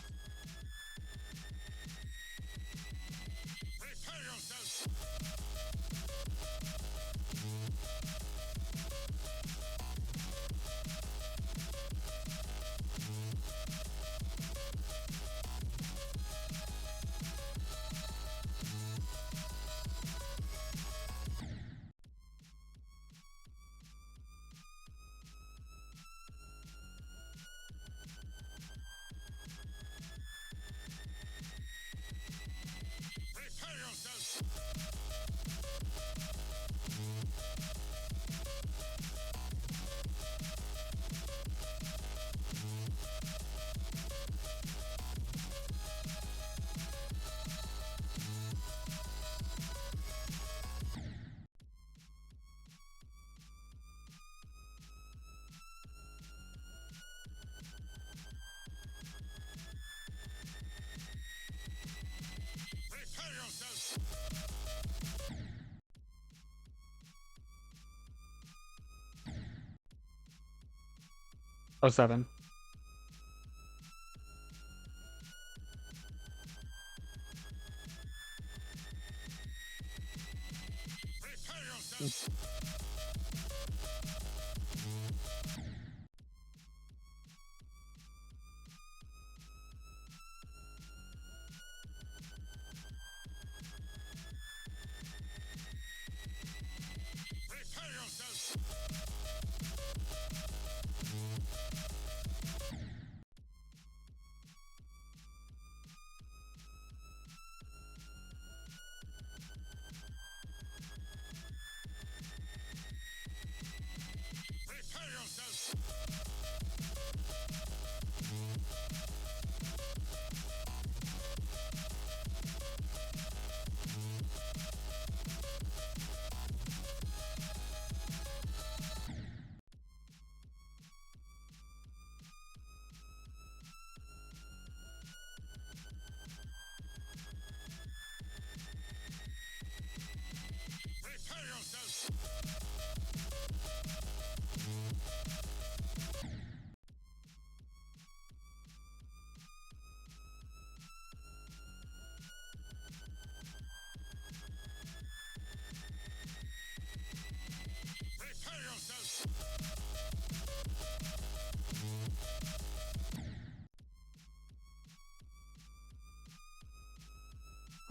Oh, 07.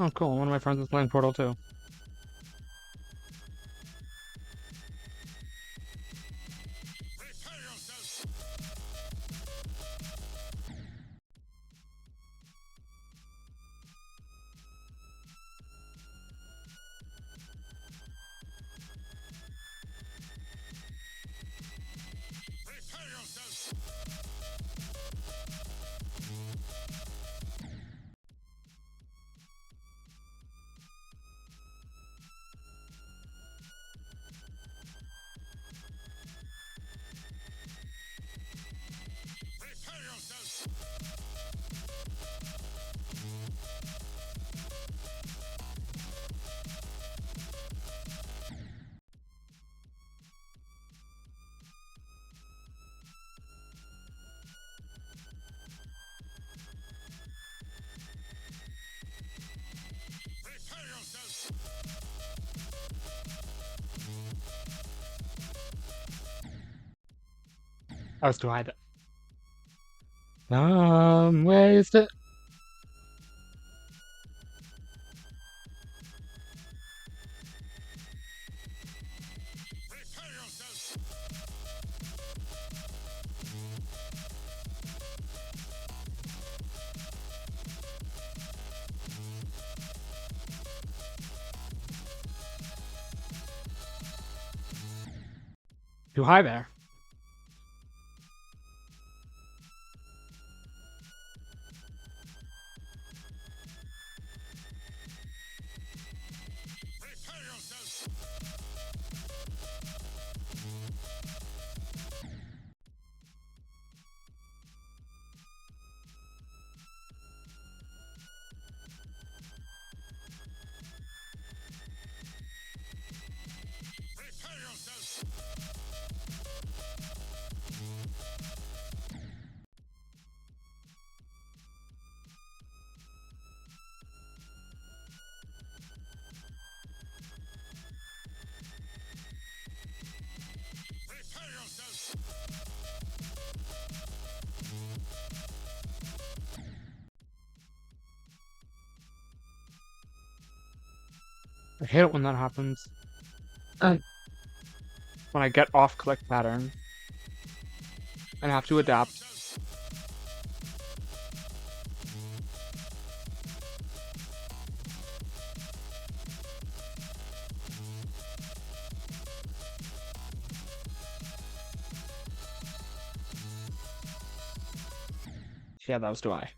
Oh, cool. One of my friends is playing Portal 2. I was too high there. Wasted. Too high there. I hate it when that happens. When I get off click pattern and have to adapt. Yeah, that was too high.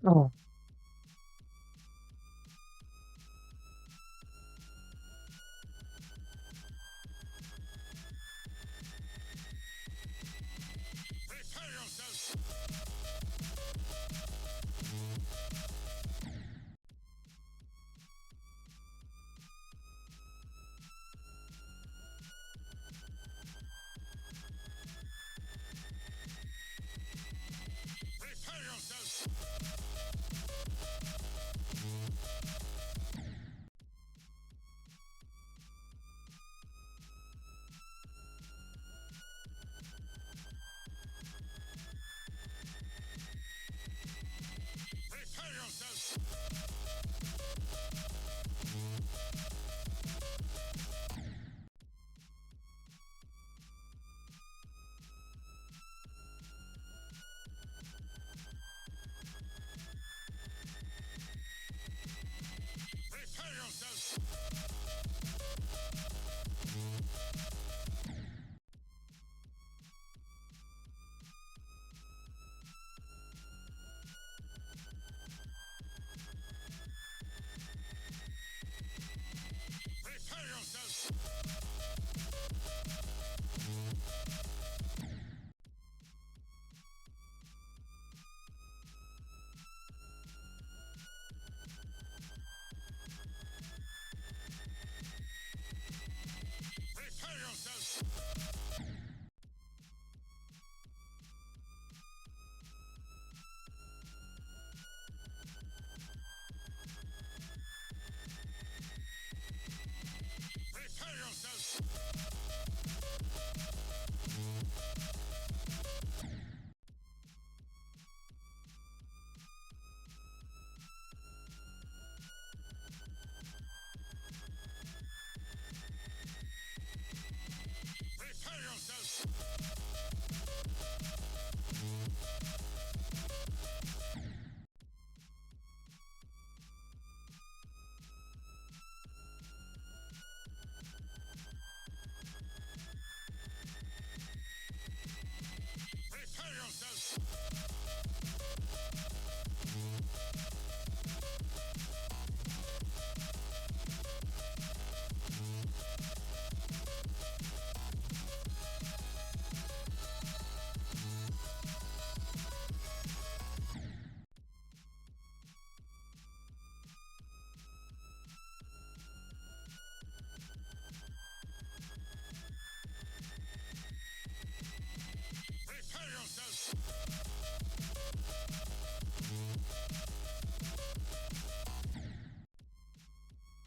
Oh.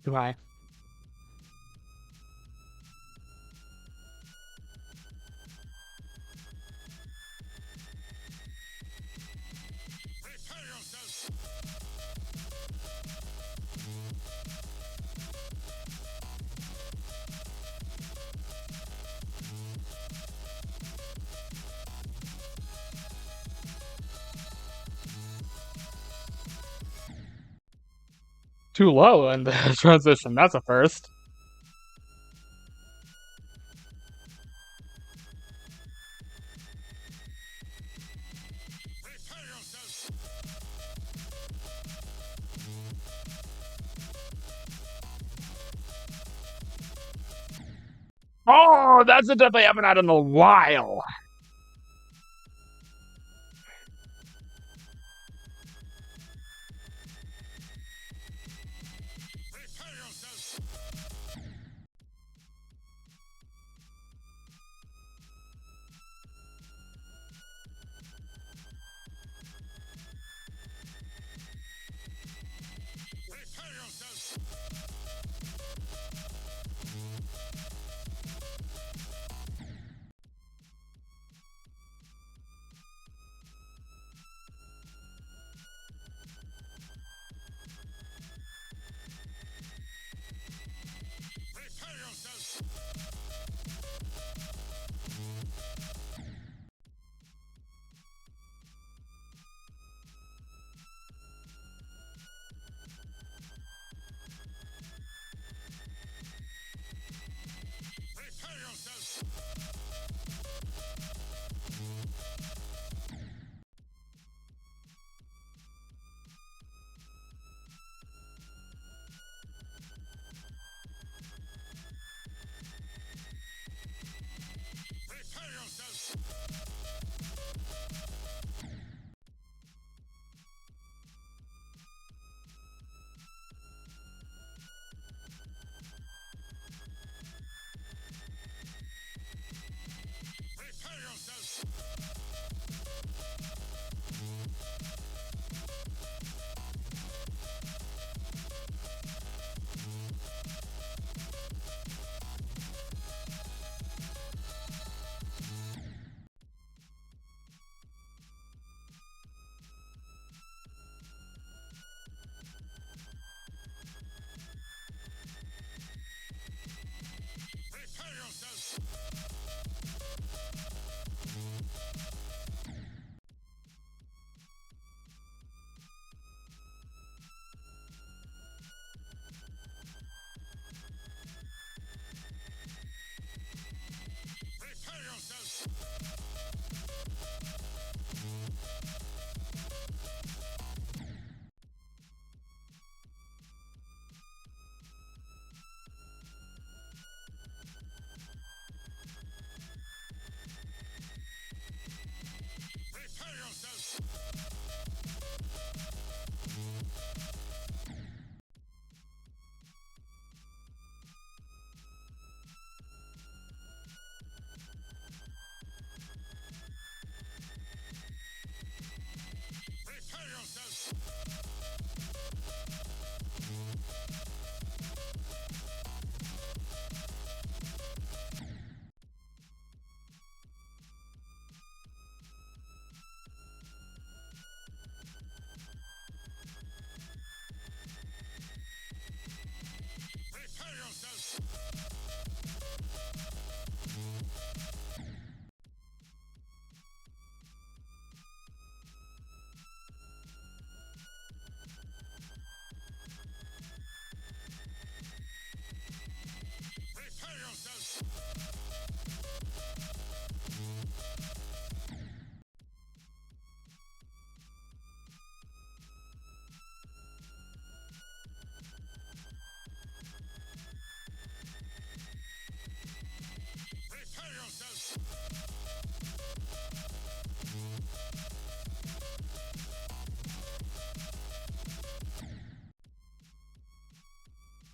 Too high. Too low in the transition. That's a first. Oh, that's a death I haven't had in a while.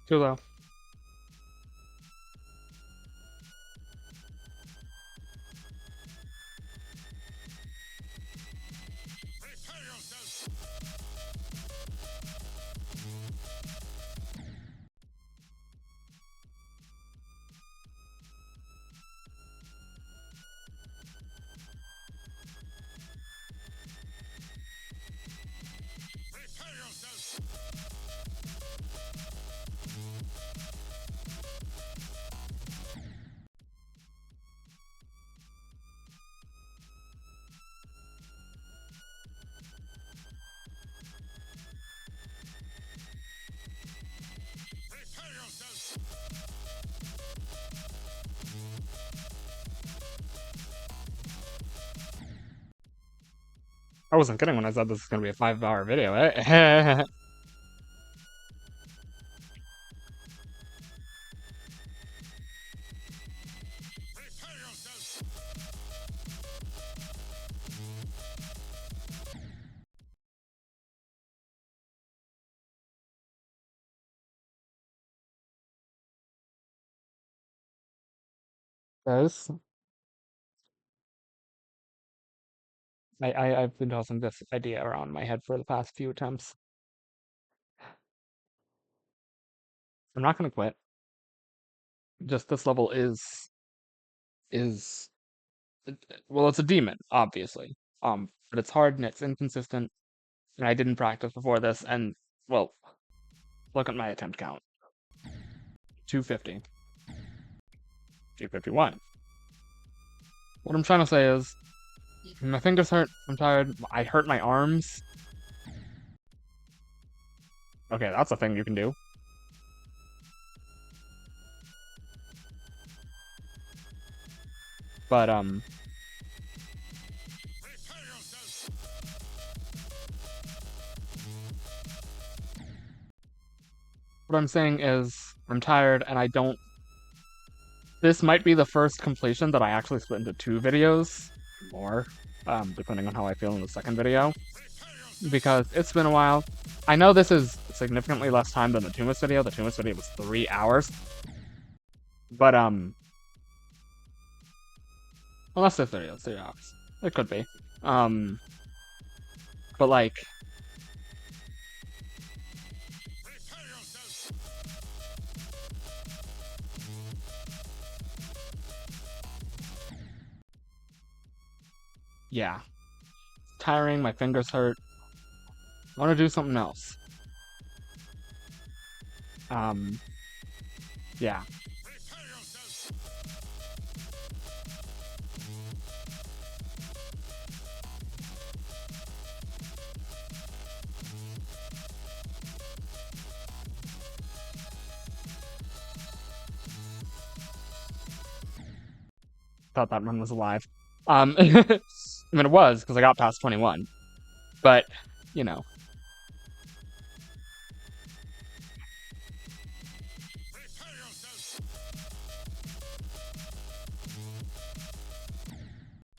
Too low. I wasn't kidding when I said this is gonna be a 5-hour video, eh? Guys, I've been tossing this idea around my head for the past few attempts. I'm not gonna quit. Just this level is well, it's a demon, obviously. But it's hard and it's inconsistent, and I didn't practice before this, and well, look at my attempt count. 250. 251. What I'm trying to say is, my fingers hurt, I'm tired, I hurt my arms. Okay, that's a thing you can do. But, what I'm saying is, I'm tired and I don't. This might be the first completion that I actually split into 2 videos, more, depending on how I feel in the second video, because it's been a while. I know this is significantly less time than the Tumas video. The Tumas video was 3 hours, but unless this video is 3 hours, it could be. But like, yeah, tiring. My fingers hurt. I want to do something else. Yeah. Thought that run was alive. I mean, it was because I got past 21, but you know,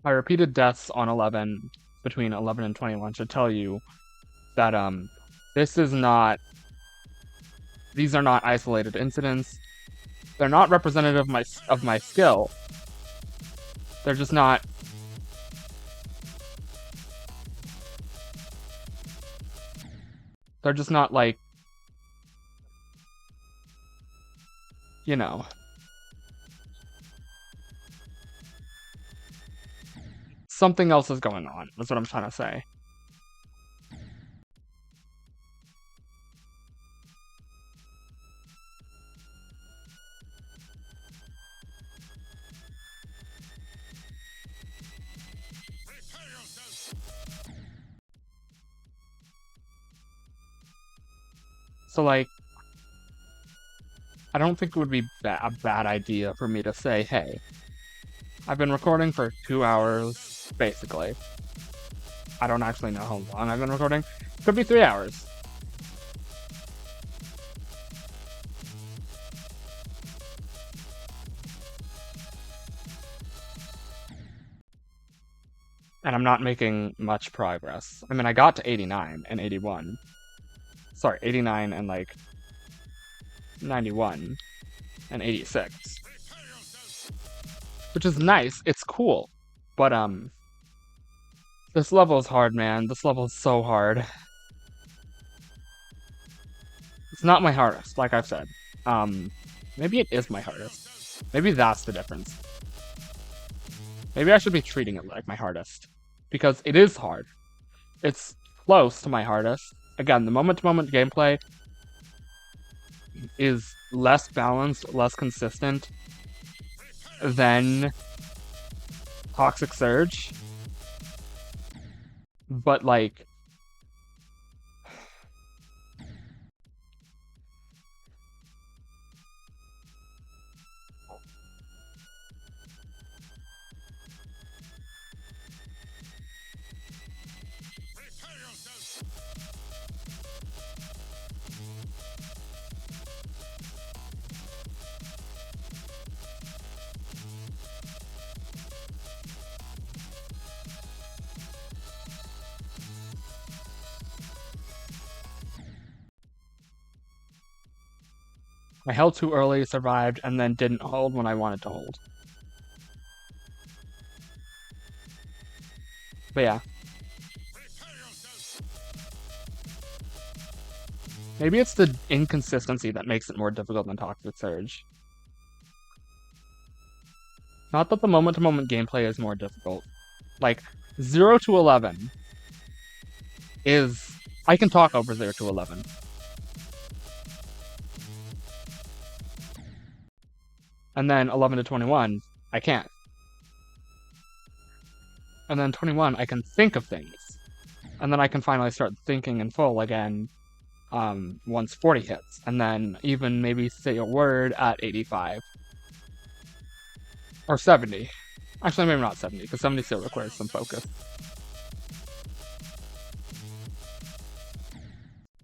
my repeated deaths on 11 between 11 and 21 should tell you that this is not. These are not isolated incidents. They're not representative of my skill. They're just not. They're just not like, you know, something else is going on. That's what I'm trying to say. So like, I don't think it would be a bad idea for me to say, hey, I've been recording for 2 hours, basically. I don't actually know how long I've been recording. Could be 3 hours. And I'm not making much progress. I mean, I got to 89 and 81. Sorry, 89 and like 91 and 86. Which is nice. It's cool. But this level is hard, man. This level is so hard. It's not my hardest, like I've said. Maybe it is my hardest. Maybe that's the difference. Maybe I should be treating it like my hardest. Because it is hard. It's close to my hardest. Again, the moment-to-moment gameplay is less balanced, less consistent than Toxic Surge. But like, I held too early, survived, and then didn't hold when I wanted to hold. But yeah. Maybe it's the inconsistency that makes it more difficult than Toxic Surge. Not that the moment-to-moment gameplay is more difficult. Like, 0 to 11 is... I can talk over 0 to 11. And then 11 to 21, I can't. And then 21, I can think of things. And then I can finally start thinking in full again once 40 hits. And then even maybe say a word at 85. Or 70. Actually, maybe not 70, because 70 still requires some focus.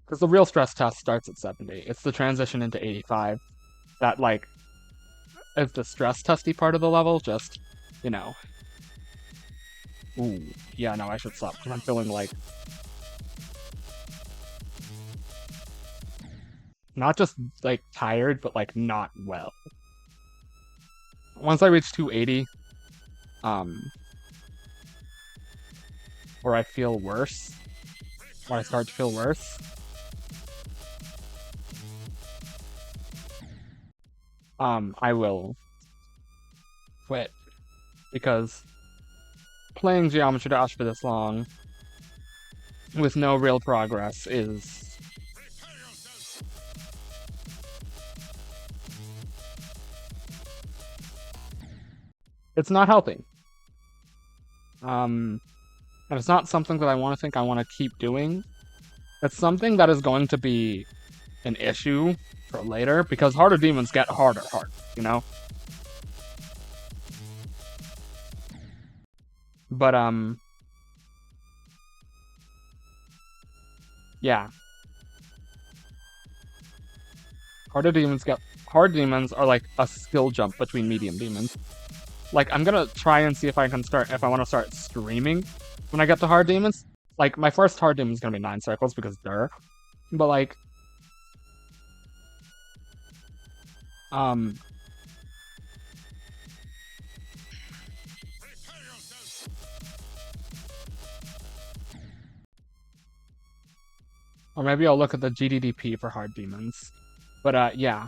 Because the real stress test starts at 70. It's the transition into 85 that, like, is the stress testy part of the level, just, you know. Ooh, yeah, no, I should stop, because I'm feeling, like, not just, like, tired, but, like, not well. Once I reach 280, or I feel worse, or I start to feel worse, I will quit. Because playing Geometry Dash for this long with no real progress is... It's not healthy. And it's not something that I want to think I want to keep doing. It's something that is going to be an issue for later, because harder demons get harder, you know? But, yeah. Hard demons are like a skill jump between medium demons. Like, I'm gonna try and see if I want to start streaming when I get to hard demons. Like, my first hard demon is gonna be 9 circles, because they're... But, like... Or maybe I'll look at the GDDP for hard demons. But, yeah.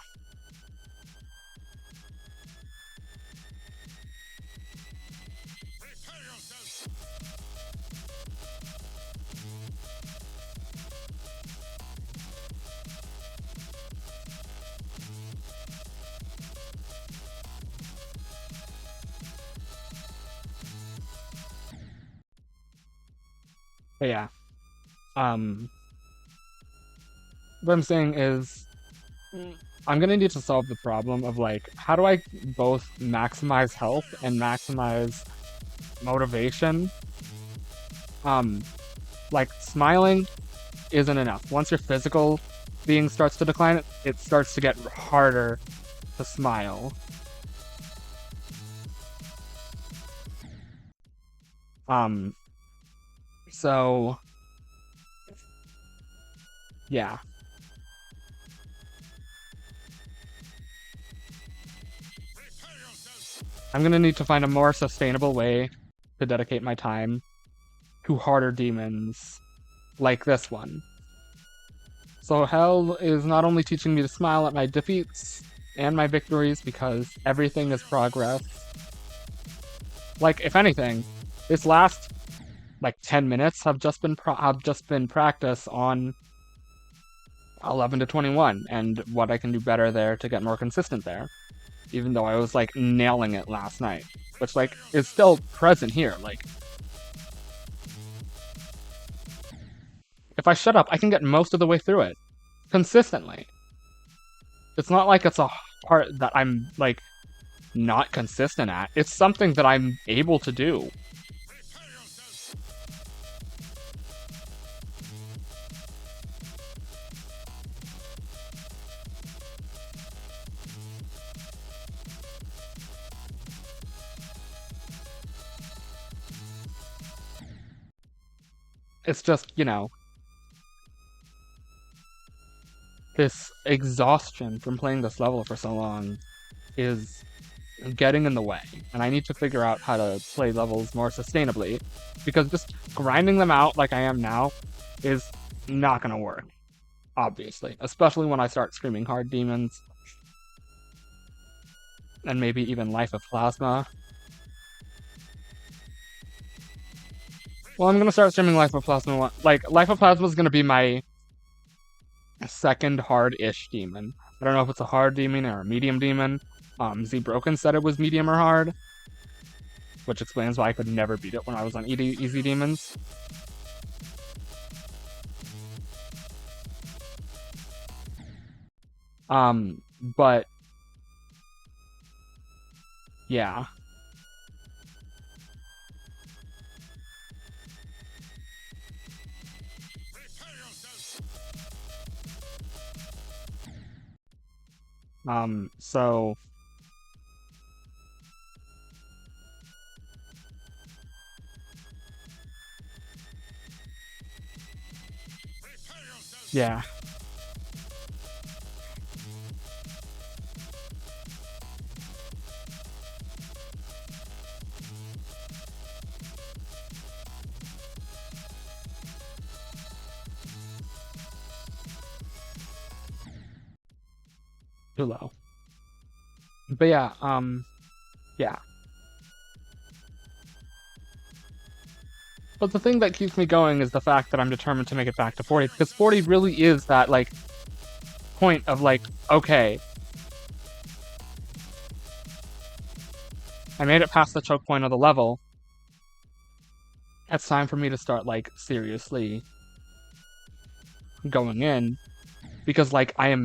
But yeah. What I'm saying is, I'm gonna need to solve the problem of, like, how do I both maximize health and maximize motivation? Like, smiling isn't enough. Once your physical being starts to decline, it starts to get harder to smile. So... Yeah. I'm gonna need to find a more sustainable way to dedicate my time to harder demons like this one. So Hell is not only teaching me to smile at my defeats and my victories, because everything is progress. Like, if anything, this last, like, 10 minutes have just been practice on 11 to 21 and what I can do better there to get more consistent there. Even though I was, like, nailing it last night, which, like, is still present here. Like, if I shut up, I can get most of the way through it consistently. It's not like it's a part that I'm, like, not consistent at. It's something that I'm able to do. It's just, you know, this exhaustion from playing this level for so long is getting in the way, and I need to figure out how to play levels more sustainably, because just grinding them out like I am now is not gonna work, obviously, especially when I start screaming hard demons, and maybe even Life of Plasma. Well, I'm gonna start streaming Life of Plasma. Like, Life of Plasma is gonna be my second hard-ish demon. I don't know if it's a hard demon or a medium demon. Z Broken said it was medium or hard, which explains why I could never beat it when I was on easy demons. But yeah. So yeah. Too low. But yeah, yeah. But the thing that keeps me going is the fact that I'm determined to make it back to 40, because 40 really is that, like, point of, like, okay, I made it past the choke point of the level. It's time for me to start, like, seriously going in, because, like, I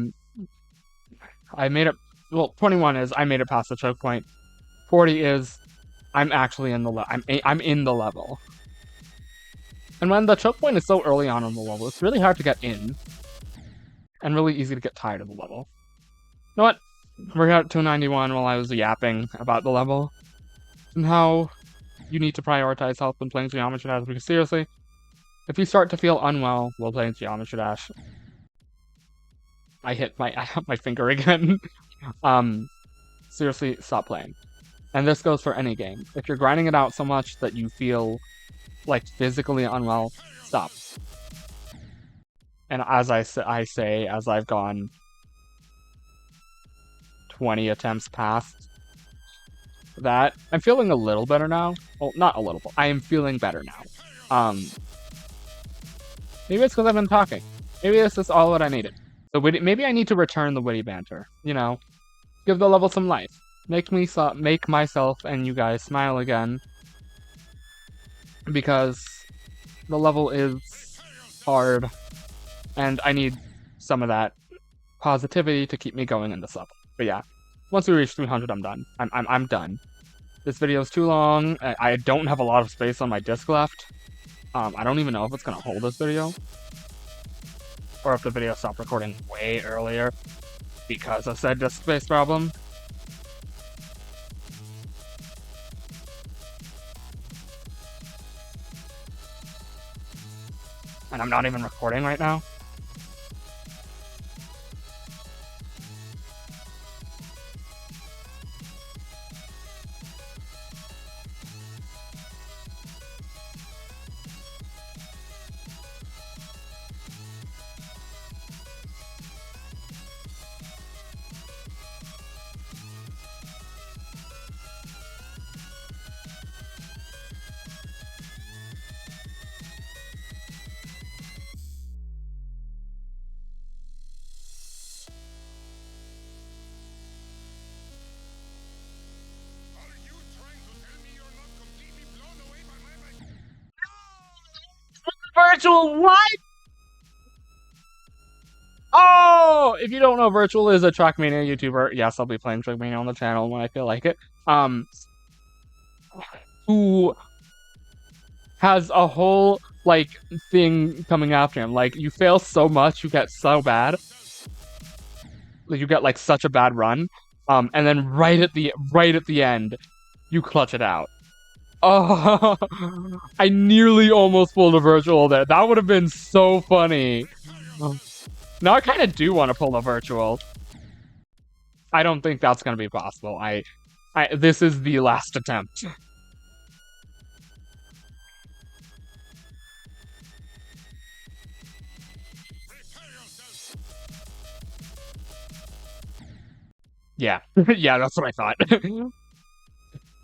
made it, well, 21 is I made it past the choke point. 40 is I'm actually in the I'm in the level. And when the choke point is so early on in the level, it's really hard to get in, and really easy to get tired of the level. You know what? We're at 291 while I was yapping about the level, and how you need to prioritize health when playing Geometry Dash, because seriously, if you start to feel unwell while playing Geometry Dash, I hit my finger again. Seriously, stop playing. And this goes for any game. If you're grinding it out so much that you feel like physically unwell, stop. And as I say, as I've gone 20 attempts past that, I'm feeling a little better now. Well, not a little. I am feeling better now. Maybe it's because I've been talking. Maybe this is all that I needed. Maybe I need to return the witty banter. You know, give the level some life. Make myself and you guys smile again. Because the level is hard, and I need some of that positivity to keep me going in this level. But yeah, once we reach 300, I'm done. I'm done. This video is too long. I don't have a lot of space on my disc left. I don't even know if it's gonna hold this video, or if the video stopped recording way earlier because of said disk space problem. And I'm not even recording right now. Virtual what? Oh, if you don't know, Virtual is a Trackmania YouTuber. Yes, I'll be playing Trackmania on the channel when I feel like it. Who has a whole, like, thing coming after him. Like, you fail so much, you get so bad. You get, like, such a bad run. And then right at the end, you clutch it out. Oh, I nearly almost pulled a Virtual there. That would have been so funny. Now I kind of do want to pull a virtual. I don't think that's gonna be possible. This is the last attempt. Yeah, yeah, that's what I thought.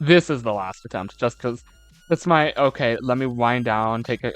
This is the last attempt, just because it's my okay. Let me wind down, take a